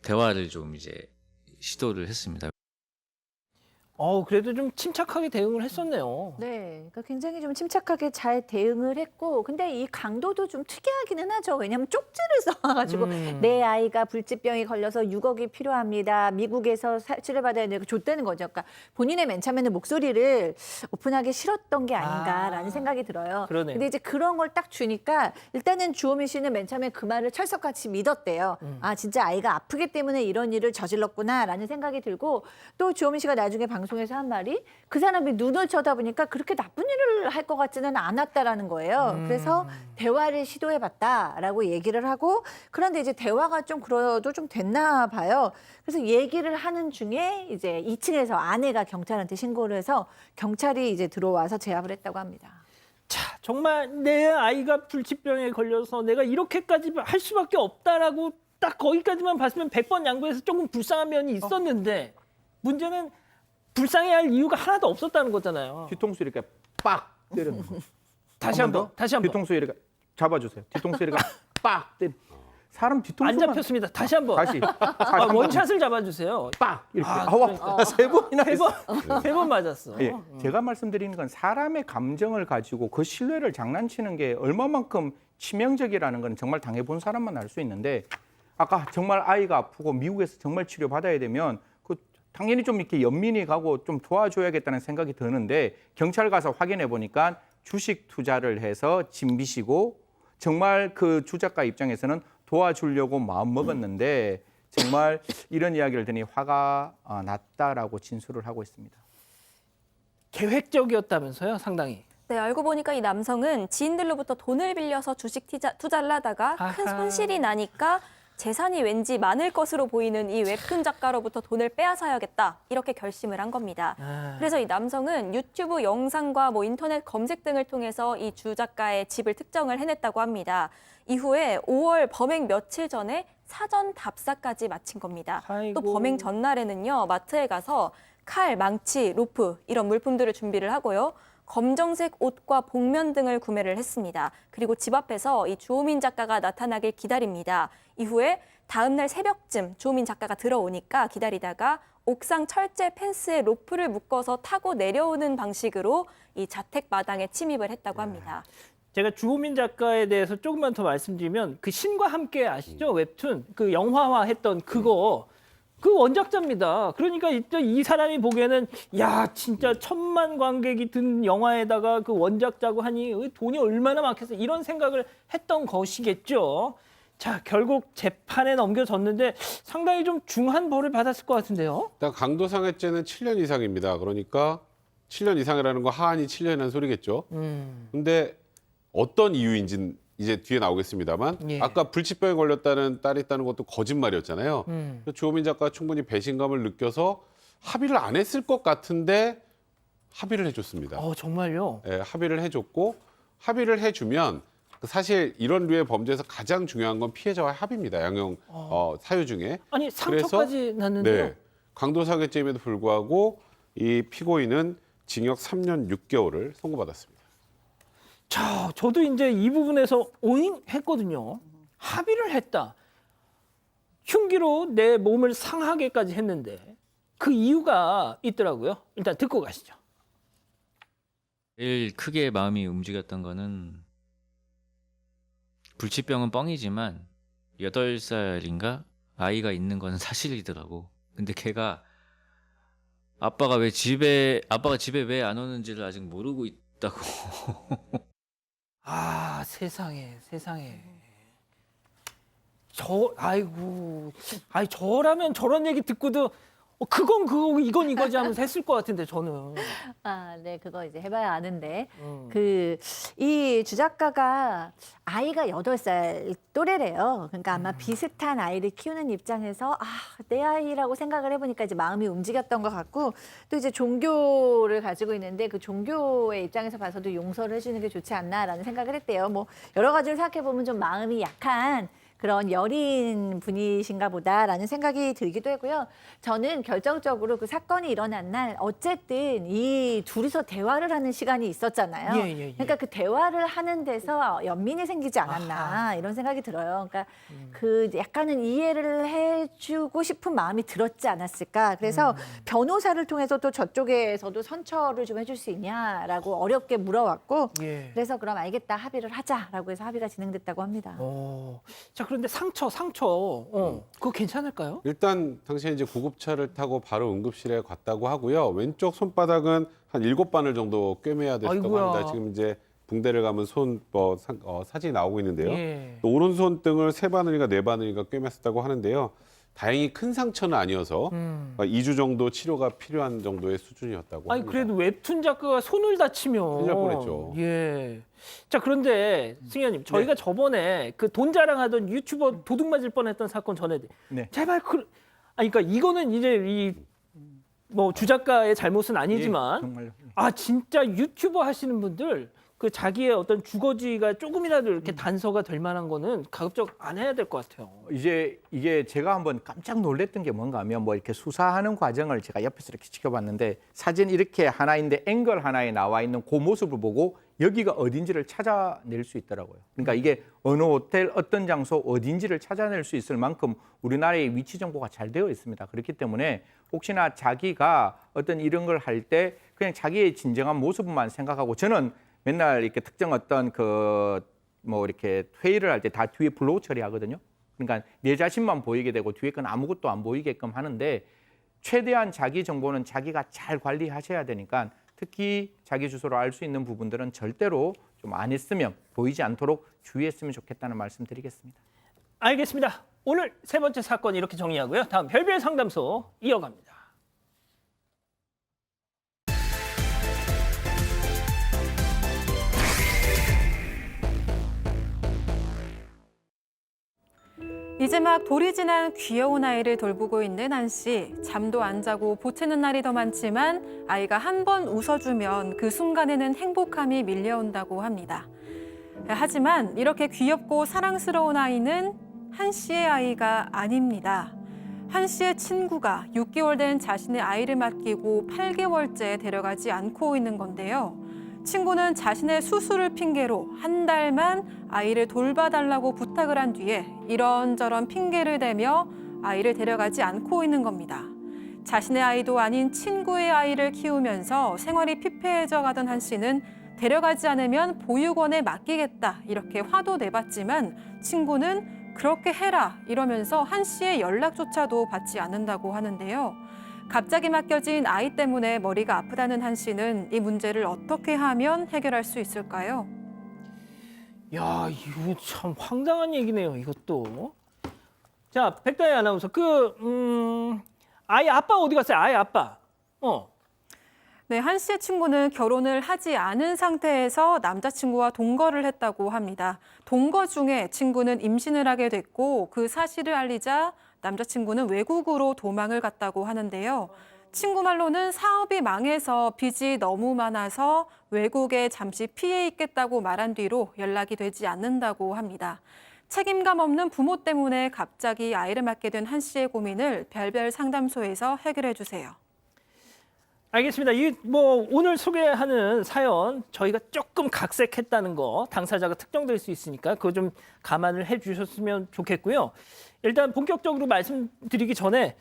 대화를 좀 이제 시도를 했습니다. 그래도 좀 침착하게 대응을 했었네요. 네, 그러니까 굉장히 좀 침착하게 잘 대응을 했고, 근데 이 강도도 좀 특이하기는 하죠. 왜냐하면 쪽지를 써가지고 내 아이가 불치병이 걸려서 6억이 필요합니다. 미국에서 치료받아야 되고 줬다는 거죠. 그러니까 본인의 맨 처음에는 목소리를 오픈하기 싫었던 게 아닌가라는 생각이 들어요. 그러네요. 근데 이제 그런 걸 딱 주니까 일단은 주호민 씨는 맨 처음에 그 말을 철석같이 믿었대요. 아, 진짜 아이가 아프기 때문에 이런 일을 저질렀구나라는 생각이 들고, 또 주호민 씨가 나중에 방송에서 한 말이 그 사람이 눈을 쳐다보니까 그렇게 나쁜 일을 할 것 같지는 않았다라는 거예요. 그래서 대화를 시도해봤다라고 얘기를 하고, 그런데 이제 대화가 좀 그래도 좀 됐나 봐요. 그래서 얘기를 하는 중에 이제 2층에서 아내가 경찰한테 신고를 해서 경찰이 이제 들어와서 제압을 했다고 합니다. 자, 정말 내 아이가 불치병에 걸려서 내가 이렇게까지 할 수밖에 없다라고 딱 거기까지만 봤으면 100번 양보해서 조금 불쌍한 면이 있었는데 문제는 불쌍해할 이유가 하나도 없었다는 거잖아요. 뒤통수 이렇게 빡 때리는 거. 다시 한번. 뒤통수 이렇게 잡아주세요. 뒤통수 이렇게 빡 때리. 사람 뒤통수만 안 잡혔습니다. 다시 한번. 다시 원샷을 잡아주세요. 빡 이렇게. 그러니까. 세 번이나 했어. 세 번 맞았어. 예, 제가 말씀드리는 건 사람의 감정을 가지고 그 신뢰를 장난치는 게 얼마만큼 치명적이라는 건 정말 당해본 사람만 알 수 있는데, 아까 정말 아이가 아프고 미국에서 정말 치료받아야 되면 당연히 좀 이렇게 연민이 가고 좀 도와줘야겠다는 생각이 드는데, 경찰 가서 확인해 보니까 주식 투자를 해서 진 빚이고 정말 그 주작가 입장에서는 도와주려고 마음 먹었는데 정말 이런 이야기를 들으니 화가 났다라고 진술을 하고 있습니다. 계획적이었다면서요, 상당히. 네, 알고 보니까 이 남성은 지인들로부터 돈을 빌려서 주식 투자를 하다가 큰 손실이 나니까 재산이 왠지 많을 것으로 보이는 이 웹툰 작가로부터 돈을 빼앗아야겠다, 이렇게 결심을 한 겁니다. 그래서 이 남성은 유튜브 영상과 인터넷 검색 등을 통해서 이 주 작가의 집을 특정을 해냈다고 합니다. 이후에 5월 범행 며칠 전에 사전 답사까지 마친 겁니다. 아이고. 또 범행 전날에는요, 마트에 가서 칼, 망치, 로프 이런 물품들을 준비를 하고요. 검정색 옷과 복면 등을 구매를 했습니다. 그리고 집 앞에서 이 주호민 작가가 나타나길 기다립니다. 이후에 다음 날 새벽쯤 주호민 작가가 들어오니까 기다리다가 옥상 철제 펜스에 로프를 묶어서 타고 내려오는 방식으로 이 자택 마당에 침입을 했다고 합니다. 제가 주호민 작가에 대해서 조금만 더 말씀드리면 그 신과 함께 아시죠? 웹툰 그 영화화했던 그거 그 원작자입니다. 그러니까 이 사람이 보기에는 야 진짜 1000만 관객이 든 영화에다가 그 원작자고 하니 돈이 얼마나 많겠어, 이런 생각을 했던 것이겠죠. 자, 결국 재판에 넘겨졌는데 상당히 좀 중한 벌을 받았을 것 같은데요. 일단 강도상해죄는 7년 이상입니다. 그러니까 7년 이상이라는 거 하한이 7년이라는 소리겠죠. 근데 어떤 이유인지는 이제 뒤에 나오겠습니다만 예. 아까 불치병에 걸렸다는 딸이 있다는 것도 거짓말이었잖아요. 주호민 작가가 충분히 배신감을 느껴서 합의를 안 했을 것 같은데 합의를 해줬습니다. 정말요? 예, 합의를 해줬고 합의를 해주면 사실 이런 류의 범죄에서 가장 중요한 건 피해자와의 합의입니다. 양형 사유 중에. 아니 상처까지 났는데요. 네, 강도사기죄임에도 불구하고 이 피고인은 징역 3년 6개월을 선고받았습니다. 자, 저도 이제 이 부분에서 오잉 했거든요. 합의를 했다. 흉기로 내 몸을 상하게까지 했는데 그 이유가 있더라고요. 일단 듣고 가시죠. 제일 크게 마음이 움직였던 거는 불치병은 뻥이지만 8살인가 아이가 있는 건 사실이더라고. 근데 걔가 아빠가 집에 왜 안 오는지를 아직 모르고 있다고. 아, 세상에. 아니 저라면 저런 얘기 듣고도 그건 그거고 이건 이거지 하면서 했을 것 같은데 저는. 아, 네, 그거 이제 해봐야 아는데. 음. 이 주 작가가 아이가 8살 또래래요. 그러니까 아마 비슷한 아이를 키우는 입장에서 내 아이라고 생각을 해보니까 이제 마음이 움직였던 것 같고 또 이제 종교를 가지고 있는데 그 종교의 입장에서 봐서도 용서를 해주는 게 좋지 않나라는 생각을 했대요. 뭐 여러 가지를 생각해보면 좀 마음이 약한 그런 여린 분이신가 보다라는 생각이 들기도 했고요. 저는 결정적으로 그 사건이 일어난 날 어쨌든 이 둘이서 대화를 하는 시간이 있었잖아요. 예. 그러니까 그 대화를 하는 데서 연민이 생기지 않았나 이런 생각이 들어요. 그러니까 그 약간은 이해를 해주고 싶은 마음이 들었지 않았을까. 그래서 변호사를 통해서 또 저쪽에서도 선처를 좀 해줄 수 있냐라고 어렵게 물어왔고 예. 그래서 그럼 알겠다 합의를 하자라고 해서 합의가 진행됐다고 합니다. 자, 그런데 상처. 그거 괜찮을까요? 일단 당시에 이제 구급차를 타고 바로 응급실에 갔다고 하고요. 왼쪽 손바닥은 한 7바늘 정도 꿰매야 됐다고 아이고야. 합니다. 지금 이제 붕대를 감은 사진이 나오고 있는데요. 예. 또 오른손 등을 3바늘인가 4바늘인가 꿰맸었다고 하는데요. 다행히 큰 상처는 아니어서 2주 정도 치료가 필요한 정도의 수준이었다고 아니 합니다. 그래도 웹툰 작가가 손을 다치면 큰일 날 뻔했죠. 예. 자, 그런데 승현님, 저희가 저번에 그 돈 자랑하던 유튜버 도둑 맞을 뻔했던 사건 전에 네. 제발 그러니까 이거는 이제 주 작가의 잘못은 예, 아니지만 정말요. 진짜 유튜버 하시는 분들 그 자기의 어떤 주거지가 조금이라도 이렇게 단서가 될 만한 거는 가급적 안 해야 될 것 같아요. 이제 이게 제가 한번 깜짝 놀랐던 게 뭔가 하면 뭐 이렇게 수사하는 과정을 제가 옆에서 이렇게 지켜봤는데 사진 이렇게 하나인데 앵글 하나에 나와 있는 그 모습을 보고 여기가 어딘지를 찾아낼 수 있더라고요. 그러니까 이게 어느 호텔, 어떤 장소, 어딘지를 찾아낼 수 있을 만큼 우리나라의 위치 정보가 잘 되어 있습니다. 그렇기 때문에 혹시나 자기가 어떤 이런 걸 할 때 그냥 자기의 진정한 모습만 생각하고 저는 맨날 이렇게 특정 어떤 이렇게 회의를 할 때 다 뒤에 블로우 처리하거든요. 그러니까 내 자신만 보이게 되고 뒤에 건 아무것도 안 보이게끔 하는데 최대한 자기 정보는 자기가 잘 관리하셔야 되니까 특히 자기 주소를 알 수 있는 부분들은 절대로 좀 안 했으면 보이지 않도록 주의했으면 좋겠다는 말씀 드리겠습니다. 알겠습니다. 오늘 3번째 사건 이렇게 정리하고요. 다음 별별 상담소 이어갑니다. 이제 막 돌이 지난 귀여운 아이를 돌보고 있는 한 씨. 잠도 안 자고 보채는 날이 더 많지만 아이가 한 번 웃어주면 그 순간에는 행복함이 밀려온다고 합니다. 하지만 이렇게 귀엽고 사랑스러운 아이는 한 씨의 아이가 아닙니다. 한 씨의 친구가 6개월 된 자신의 아이를 맡기고 8개월째 데려가지 않고 있는 건데요. 친구는 자신의 수술을 핑계로 한 달만 아이를 돌봐달라고 부탁을 한 뒤에 이런저런 핑계를 대며 아이를 데려가지 않고 있는 겁니다. 자신의 아이도 아닌 친구의 아이를 키우면서 생활이 피폐해져 가던 한 씨는 데려가지 않으면 보육원에 맡기겠다 이렇게 화도 내봤지만 친구는 그렇게 해라 이러면서 한 씨의 연락조차도 받지 않는다고 하는데요. 갑자기 맡겨진 아이 때문에 머리가 아프다는 한 씨는 이 문제를 어떻게 하면 해결할 수 있을까요? 야, 이거 참 황당한 얘기네요, 이것도. 자, 백다희 아나운서, 아이 아빠 어디 갔어요? 아이 아빠. 네, 한 씨의 친구는 결혼을 하지 않은 상태에서 남자친구와 동거를 했다고 합니다. 동거 중에 친구는 임신을 하게 됐고 그 사실을 알리자 남자친구는 외국으로 도망을 갔다고 하는데요. 친구 말로는 사업이 망해서 빚이 너무 많아서 외국에 잠시 피해 있겠다고 말한 뒤로 연락이 되지 않는다고 합니다. 책임감 없는 부모 때문에 갑자기 아이를 맡게 된 한 씨의 고민을 별별 상담소에서 해결해 주세요. 알겠습니다. 오늘 소개하는 사연 저희가 조금 각색했다는 거 당사자가 특정될 수 있으니까 그거 좀 감안을 해주셨으면 좋겠고요. 일단 본격적으로 말씀드리기 전에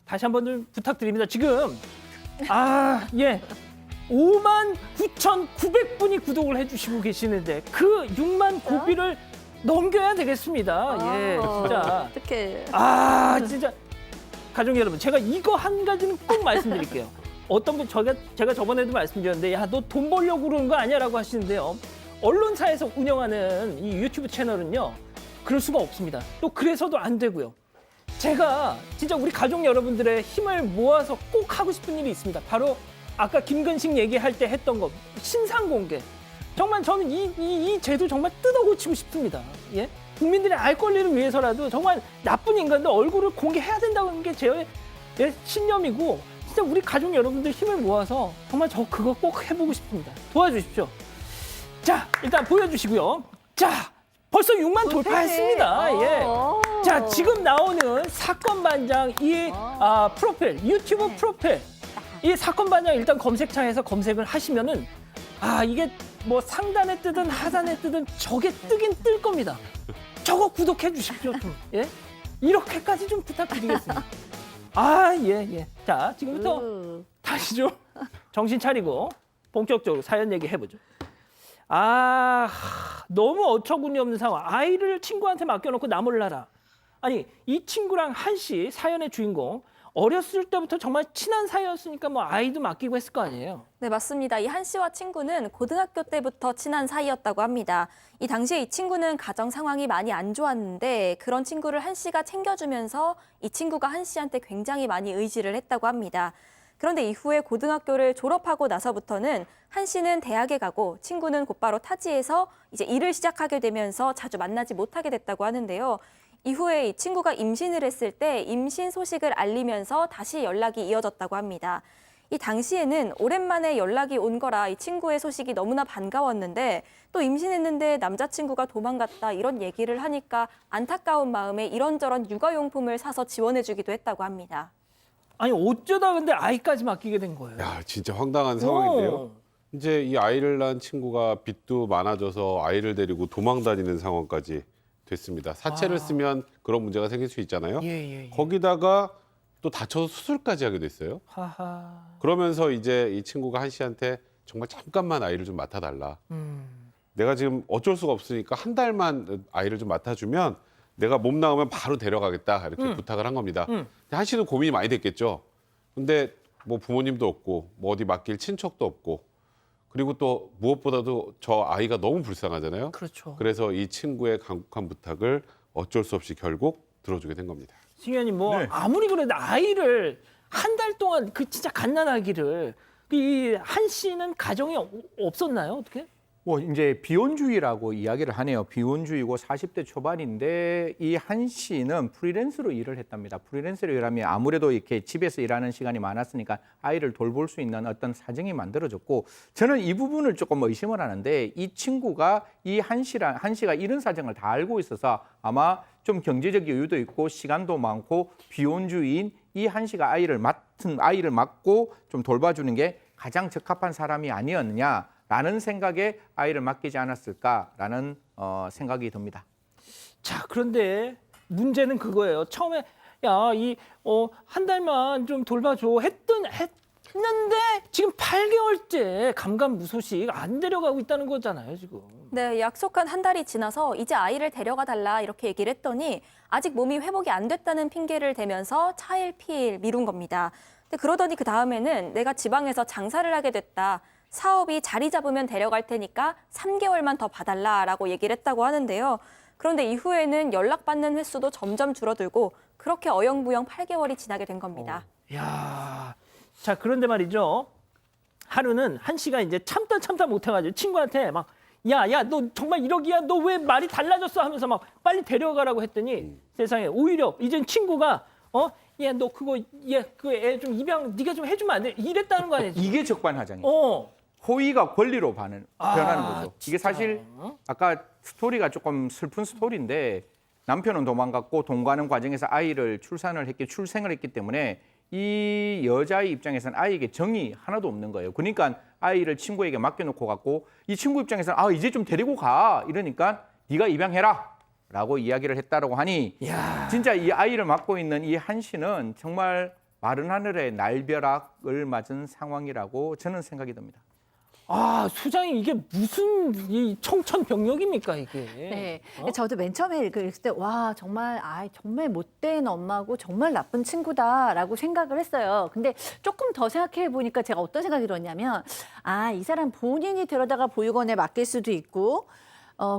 다시 한번 좀 부탁드립니다. 지금 59,900분이 구독을 해주시고 계시는데 그 6만 고비를 넘겨야 되겠습니다. 진짜. 어떡해. 진짜. 가족 여러분, 제가 이거 한 가지는 꼭 말씀드릴게요. 어떤 분, 제가 저번에도 말씀드렸는데, 야, 너 돈 벌려고 그러는 거 아니야? 라고 하시는데요. 언론사에서 운영하는 이 유튜브 채널은요, 그럴 수가 없습니다. 또 그래서도 안 되고요. 제가 진짜 우리 가족 여러분들의 힘을 모아서 꼭 하고 싶은 일이 있습니다. 바로 아까 김근식 얘기할 때 했던 거, 신상 공개. 정말 저는 이 제도 정말 뜯어 고치고 싶습니다. 예? 국민들의 알 권리를 위해서라도 정말 나쁜 인간들 얼굴을 공개해야 된다는 게 제 신념이고 진짜 우리 가족 여러분들 힘을 모아서 정말 저 그거 꼭 해보고 싶습니다. 도와주십시오. 자, 일단 보여주시고요. 자, 벌써 6만 돌파했습니다. 예. 자, 지금 나오는 사건 반장 프로필, 유튜브 프로필. 이 사건 반장 일단 검색창에서 검색을 하시면은 이게 뭐 상단에 뜨든 하단에 뜨든 저게 뜨긴 뜰 겁니다. 저거 구독해 주십시오. 좀. 예? 이렇게까지 좀 부탁드리겠습니다. 예. 자, 지금부터 다시 좀 정신 차리고 본격적으로 사연 얘기해보죠. 너무 어처구니 없는 상황. 아이를 친구한테 맡겨놓고 나 몰라라. 아니, 이 친구랑 한 씨, 사연의 주인공, 어렸을 때부터 정말 친한 사이였으니까 뭐 아이도 맡기고 했을 거 아니에요? 네, 맞습니다. 이 한 씨와 친구는 고등학교 때부터 친한 사이였다고 합니다. 이 당시에 이 친구는 가정 상황이 많이 안 좋았는데 그런 친구를 한 씨가 챙겨주면서 이 친구가 한 씨한테 굉장히 많이 의지를 했다고 합니다. 그런데 이후에 고등학교를 졸업하고 나서부터는 한 씨는 대학에 가고 친구는 곧바로 타지에서 이제 일을 시작하게 되면서 자주 만나지 못하게 됐다고 하는데요. 이후에 이 친구가 임신을 했을 때 임신 소식을 알리면서 다시 연락이 이어졌다고 합니다. 이 당시에는 오랜만에 연락이 온 거라 이 친구의 소식이 너무나 반가웠는데 또 임신했는데 남자친구가 도망갔다 이런 얘기를 하니까 안타까운 마음에 이런저런 육아용품을 사서 지원해주기도 했다고 합니다. 아니, 어쩌다 근데 아이까지 맡기게 된 거예요? 야, 진짜 황당한 상황인데요. 이제 이 아이를 낳은 친구가 빚도 많아져서 아이를 데리고 도망 다니는 상황까지 됐습니다. 사채를 쓰면 그런 문제가 생길 수 있잖아요. 거기다가 또 다쳐서 수술까지 하게 됐어요. 그러면서 이제 이 친구가 한 씨한테 정말 잠깐만 아이를 좀 맡아달라. 내가 지금 어쩔 수가 없으니까 한 달만 아이를 좀 맡아주면 내가 몸 나오면 바로 데려가겠다 이렇게 부탁을 한 겁니다. 한 씨도 고민이 많이 됐겠죠. 근데 뭐 부모님도 없고 뭐 어디 맡길 친척도 없고 그리고 또 무엇보다도 저 아이가 너무 불쌍하잖아요. 그렇죠. 그래서 이 친구의 간곡한 부탁을 어쩔 수 없이 결국 들어주게 된 겁니다. 승현이 네. 아무리 그래도 아이를 한 달 동안 그 진짜 갓난아기를 이 한 씨는 가정이 없었나요? 어떻게? 뭐 이제 비혼주의라고 이야기를 하네요. 비혼주의고 40대 초반인데 이 한 씨는 프리랜서로 일을 했답니다. 프리랜서로 일하면 아무래도 이렇게 집에서 일하는 시간이 많았으니까 아이를 돌볼 수 있는 어떤 사정이 만들어졌고 저는 이 부분을 조금 의심을 하는데 이 친구가 이 한 씨가 이런 사정을 다 알고 있어서 아마 좀 경제적 여유도 있고 시간도 많고 비혼주의인 이 한 씨가 아이를 맡고 좀 돌봐주는 게 가장 적합한 사람이 아니었느냐라는 생각에 아이를 맡기지 않았을까라는 생각이 듭니다. 자, 그런데 문제는 그거예요. 처음에 한 달만 좀 돌봐줘 했는데 지금 8개월째 감감무소식 안 데려가고 있다는 거잖아요, 지금. 네, 약속한 한 달이 지나서 이제 아이를 데려가 달라 이렇게 얘기를 했더니 아직 몸이 회복이 안 됐다는 핑계를 대면서 차일피일 미룬 겁니다. 근데 그러더니 그 다음에는 내가 지방에서 장사를 하게 됐다. 사업이 자리 잡으면 데려갈 테니까 3개월만 더 봐달라라고 얘기를 했다고 하는데요. 그런데 이후에는 연락받는 횟수도 점점 줄어들고 그렇게 어영부영 8개월이 지나게 된 겁니다. 야, 자, 그런데 말이죠. 하루는 한 씨가 이제 참다 못해가지고 친구한테 막 야, 너 정말 1억이야? 너 왜 말이 달라졌어? 하면서 막 빨리 데려가라고 했더니 세상에 오히려 이젠 친구가 야, 너 그거 애 좀 입양 네가 좀 해주면 안 돼? 이랬다는 거 아니야? 이게 적반하장이에요. 호의가 권리로 변하는 거죠. 이게 사실 아까 스토리가 조금 슬픈 스토리인데 남편은 도망갔고 동거하는 과정에서 아이를 출생을 했기 때문에 이 여자의 입장에서는 아이에게 정이 하나도 없는 거예요. 그러니까 아이를 친구에게 맡겨놓고 갔고 이 친구 입장에서는 이제 좀 데리고 가 이러니까 네가 입양해라 라고 이야기를 했다라고 하니 진짜 이 아이를 맡고 있는 이 한 씨는 정말 마른 하늘의 날벼락을 맞은 상황이라고 저는 생각이 듭니다. 소장님 이게 무슨 이 청천벽력입니까 이게? 네, 저도 맨 처음에 읽을 때 와 정말 정말 못된 엄마고 정말 나쁜 친구다라고 생각을 했어요. 근데 조금 더 생각해 보니까 제가 어떤 생각이 들었냐면 이 사람 본인이 데려다가 보육원에 맡길 수도 있고.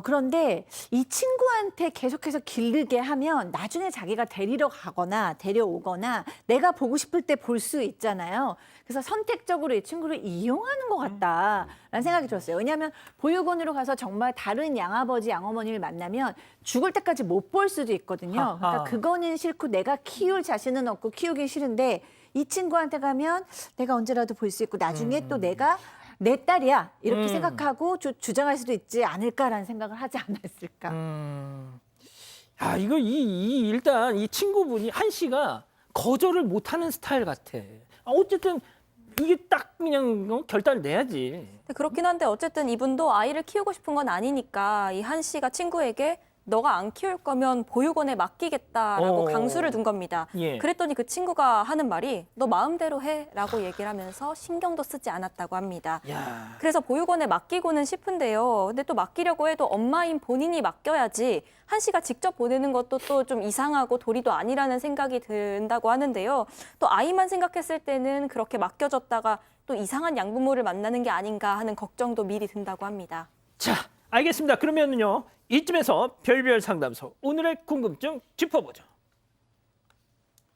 그런데 이 친구한테 계속해서 기르게 하면 나중에 자기가 데리러 가거나 데려오거나 내가 보고 싶을 때 볼 수 있잖아요. 그래서 선택적으로 이 친구를 이용하는 것 같다라는 생각이 들었어요. 왜냐하면 보육원으로 가서 정말 다른 양아버지, 양어머니를 만나면 죽을 때까지 못 볼 수도 있거든요. 그러니까 그거는 싫고 내가 키울 자신은 없고 키우기 싫은데 이 친구한테 가면 내가 언제라도 볼 수 있고 나중에 또 내가 내 딸이야 이렇게 생각하고 주장할 수도 있지 않을까라는 생각을 하지 않았을까. 이거 일단 이 친구분이 한 씨가 거절을 못하는 스타일 같아. 어쨌든 이게 딱 그냥 결단을 내야지. 그렇긴 한데 어쨌든 이분도 아이를 키우고 싶은 건 아니니까 이 한 씨가 친구에게 너가 안 키울 거면 보육원에 맡기겠다라고 강수를 둔 겁니다. 그랬더니 그 친구가 하는 말이 너 마음대로 해라고 얘기를 하면서 신경도 쓰지 않았다고 합니다. 그래서 보육원에 맡기고는 싶은데요. 근데 또 맡기려고 해도 엄마인 본인이 맡겨야지 한 씨가 직접 보내는 것도 또 좀 이상하고 도리도 아니라는 생각이 든다고 하는데요. 또 아이만 생각했을 때는 그렇게 맡겨졌다가 또 이상한 양부모를 만나는 게 아닌가 하는 걱정도 미리 든다고 합니다. 자, 알겠습니다. 그러면요. 이쯤에서 별별 상담소 오늘의 궁금증 짚어보죠.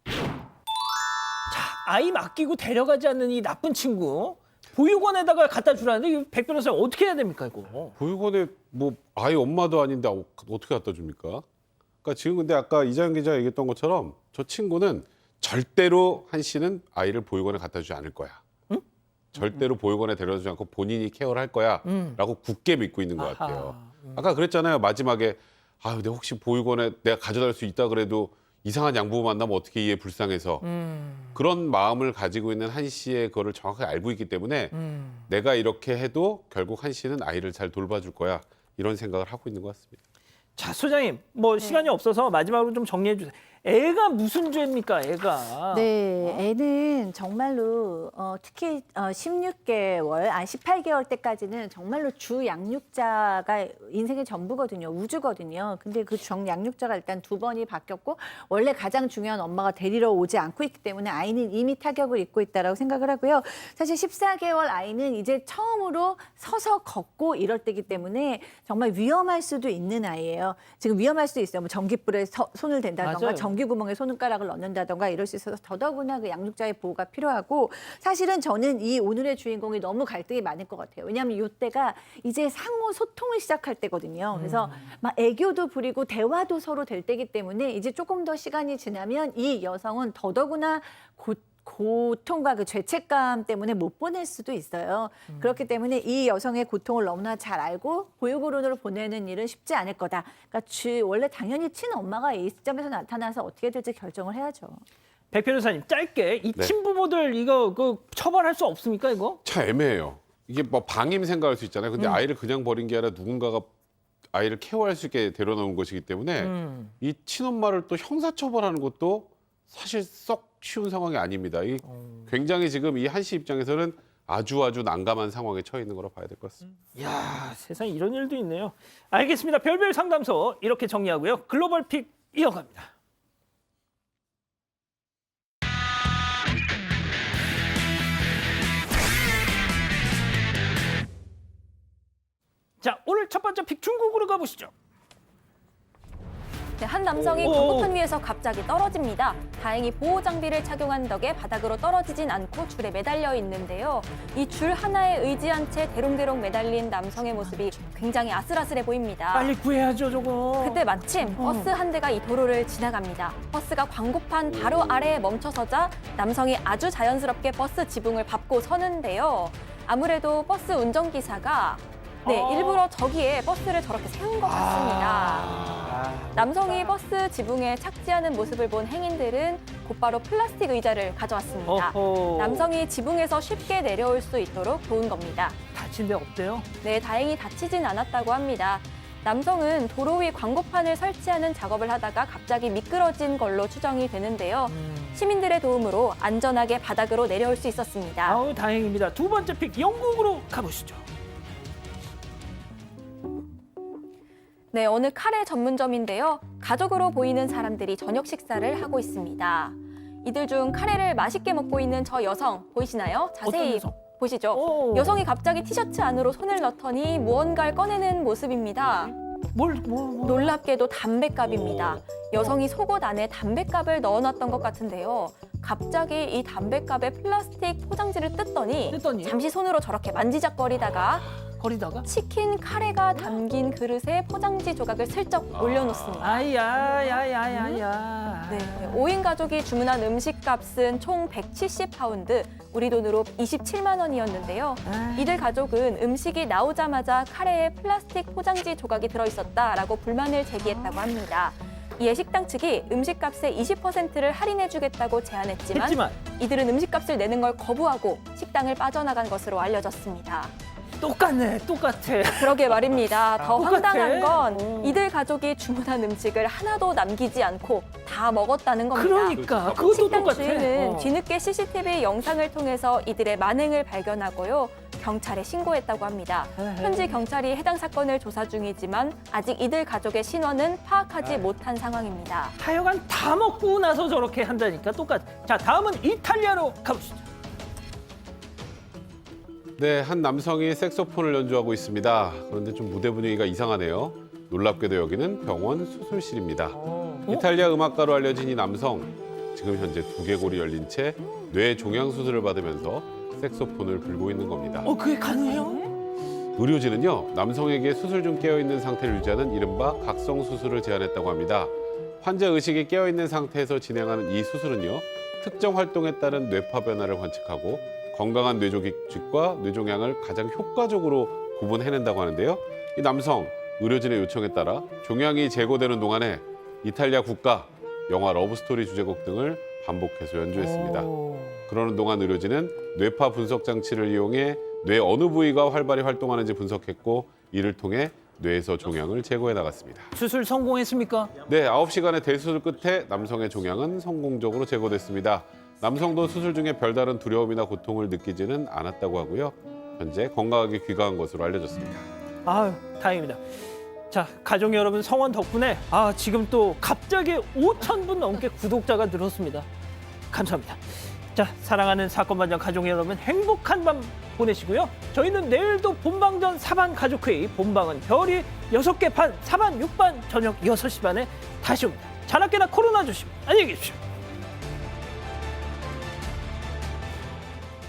자, 아이 맡기고 데려가지 않는 이 나쁜 친구 보육원에다가 갖다 주라는데 이 백 변호사님 어떻게 해야 됩니까 이거? 보육원에 뭐 아이 엄마도 아닌데 어떻게 갖다 줍니까? 그러니까 지금 근데 아까 이장현 기자가 얘기했던 것처럼 저 친구는 절대로 한 씨는 아이를 보육원에 갖다 주지 않을 거야. 절대로 보육원에 데려다 주지 않고 본인이 케어를 할 거야 라고 굳게 믿고 있는 것 같아요. 아까 그랬잖아요. 마지막에 근데 혹시 보육원에 내가 가져다 줄 수 있다 그래도 이상한 양부모 만나면 어떻게 이해 불쌍해서 그런 마음을 가지고 있는 한 씨의 그거를 정확하게 알고 있기 때문에 내가 이렇게 해도 결국 한 씨는 아이를 잘 돌봐줄 거야 이런 생각을 하고 있는 것 같습니다. 자, 소장님 시간이 없어서 마지막으로 좀 정리해 주세요. 애가 무슨 죄입니까, 애가? 네, 애는 정말로 특히 16개월, 18개월 때까지는 정말로 주 양육자가 인생의 전부거든요. 우주거든요. 근데 그 양육자가 일단 2번이 바뀌었고 원래 가장 중요한 엄마가 데리러 오지 않고 있기 때문에 아이는 이미 타격을 입고 있다라고 생각을 하고요. 사실 14개월 아이는 이제 처음으로 서서 걷고 이럴 때이기 때문에 정말 위험할 수도 있는 아이예요. 지금 위험할 수도 있어요. 뭐 전기불에 손을 댄다던가 전기구멍에 손가락을 넣는다던가 이럴 수 있어서 더더구나 그 양육자의 보호가 필요하고 사실은 저는 이 오늘의 주인공이 너무 갈등이 많을 것 같아요. 왜냐하면 이때가 이제 상호 소통을 시작할 때거든요. 그래서 막 애교도 부리고 대화도 서로 될 때이기 때문에 이제 조금 더 시간이 지나면 이 여성은 더더구나 고통과 그 죄책감 때문에 못 보낼 수도 있어요. 그렇기 때문에 이 여성의 고통을 너무나 잘 알고 보육원으로 보내는 일은 쉽지 않을 거다. 그러니까 원래 당연히 친엄마가 이 시점에서 나타나서 어떻게 될지 결정을 해야죠. 백 변호사님 짧게 이 친부모들 이거 처벌할 수 없습니까 이거? 참 애매해요. 이게 뭐 방임 생각할 수 있잖아요. 근데 아이를 그냥 버린 게 아니라 누군가가 아이를 케어할 수 있게 데려놓은 것이기 때문에 이 친엄마를 또 형사처벌하는 것도 사실 썩 쉬운 상황이 아닙니다. 굉장히 지금 이 한 씨 입장에서는 아주 난감한 상황에 처해 있는 거라 봐야 될 것 같습니다. 이야, 세상에 이런 일도 있네요. 알겠습니다. 별별 상담소 이렇게 정리하고요. 글로벌 픽 이어갑니다. 자, 오늘 첫 번째 픽 중국으로 가보시죠. 네, 한 남성이 오. 광고판 위에서 갑자기 떨어집니다. 다행히 보호 장비를 착용한 덕에 바닥으로 떨어지진 않고 줄에 매달려 있는데요. 이 줄 하나에 의지한 채 대롱대롱 매달린 남성의 모습이 굉장히 아슬아슬해 보입니다. 빨리 구해야죠, 저거. 그때 마침 버스 한 대가 이 도로를 지나갑니다. 버스가 광고판 바로 아래에 멈춰서자 남성이 아주 자연스럽게 버스 지붕을 밟고 서는데요. 아무래도 버스 운전기사가 일부러 저기에 버스를 저렇게 세운 것 같습니다. 남성이 버스 지붕에 착지하는 모습을 본 행인들은 곧바로 플라스틱 의자를 가져왔습니다. 어허. 남성이 지붕에서 쉽게 내려올 수 있도록 도운 겁니다. 다친 데 없대요? 네, 다행히 다치진 않았다고 합니다. 남성은 도로 위 광고판을 설치하는 작업을 하다가 갑자기 미끄러진 걸로 추정이 되는데요. 시민들의 도움으로 안전하게 바닥으로 내려올 수 있었습니다. 아우, 다행입니다. 두 번째 픽 영국으로 가보시죠. 네, 어느 카레 전문점인데요. 가족으로 보이는 사람들이 저녁 식사를 하고 있습니다. 이들 중 카레를 맛있게 먹고 있는 저 여성 보이시나요? 어떤 자세히 여성? 보시죠. 오. 여성이 갑자기 티셔츠 안으로 손을 넣더니 무언가를 꺼내는 모습입니다. 뭘. 놀랍게도 담뱃갑입니다. 여성이 속옷 안에 담뱃갑을 넣어놨던 것 같은데요. 갑자기 이 담뱃갑에 플라스틱 포장지를 뜯더니 잠시 손으로 저렇게 만지작거리다가 거리다가? 치킨 카레가 담긴 그릇에 포장지 조각을 슬쩍 올려놓습니다. 아야야야야야. 네, 5인 가족이 주문한 음식값은 총 170파운드, 우리 돈으로 27만 원이었는데요. 이들 가족은 음식이 나오자마자 카레에 플라스틱 포장지 조각이 들어있었다라고 불만을 제기했다고 합니다. 이에 식당 측이 음식값의 20%를 할인해주겠다고 제안했지만 이들은 음식값을 내는 걸 거부하고 식당을 빠져나간 것으로 알려졌습니다. 똑같네, 똑같아. 그러게 말입니다. 더 똑같아? 황당한 건 이들 가족이 주문한 음식을 하나도 남기지 않고 다 먹었다는 겁니다. 그러니까 그것도 식당 똑같아. 주인은 뒤늦게 CCTV 영상을 통해서 이들의 만행을 발견하고요. 경찰에 신고했다고 합니다. 현지 경찰이 해당 사건을 조사 중이지만 아직 이들 가족의 신원은 파악하지 못한 상황입니다. 하여간 다 먹고 나서 저렇게 한다니까 똑같아. 자, 다음은 이탈리아로 가보시죠. 네, 한 남성이 색소폰을 연주하고 있습니다. 그런데 좀 무대 분위기가 이상하네요. 놀랍게도 여기는 병원 수술실입니다. 이탈리아 음악가로 알려진 이 남성, 지금 현재 두개골이 열린 채 뇌 종양 수술을 받으면서 색소폰을 불고 있는 겁니다. 그게 가능해요? 의료진은요, 남성에게 수술 중 깨어있는 상태를 유지하는 이른바 각성 수술을 제안했다고 합니다. 환자 의식이 깨어있는 상태에서 진행하는 이 수술은요, 특정 활동에 따른 뇌파 변화를 관측하고 건강한 뇌조직과 뇌종양을 가장 효과적으로 구분해낸다고 하는데요. 이 남성, 의료진의 요청에 따라 종양이 제거되는 동안에 이탈리아 국가, 영화 러브스토리 주제곡 등을 반복해서 연주했습니다. 그러는 동안 의료진은 뇌파 분석 장치를 이용해 뇌 어느 부위가 활발히 활동하는지 분석했고 이를 통해 뇌에서 종양을 제거해 나갔습니다. 수술 성공했습니까? 네, 9시간의 대수술 끝에 남성의 종양은 성공적으로 제거됐습니다. 남성도 수술 중에 별다른 두려움이나 고통을 느끼지는 않았다고 하고요. 현재 건강하게 귀가한 것으로 알려졌습니다. 아유, 다행입니다. 자, 가족 여러분 성원 덕분에 지금 또 갑자기 5,000분 넘게 구독자가 늘었습니다. 감사합니다. 자, 사랑하는 사건 반장 가족 여러분 행복한 밤 보내시고요. 저희는 내일도 본방전 사반 가족회의 본방은 별이 6개 반, 사반 6반 저녁 6시 반에 다시 옵니다. 자나깨나 코로나 조심. 안녕히 계십시오.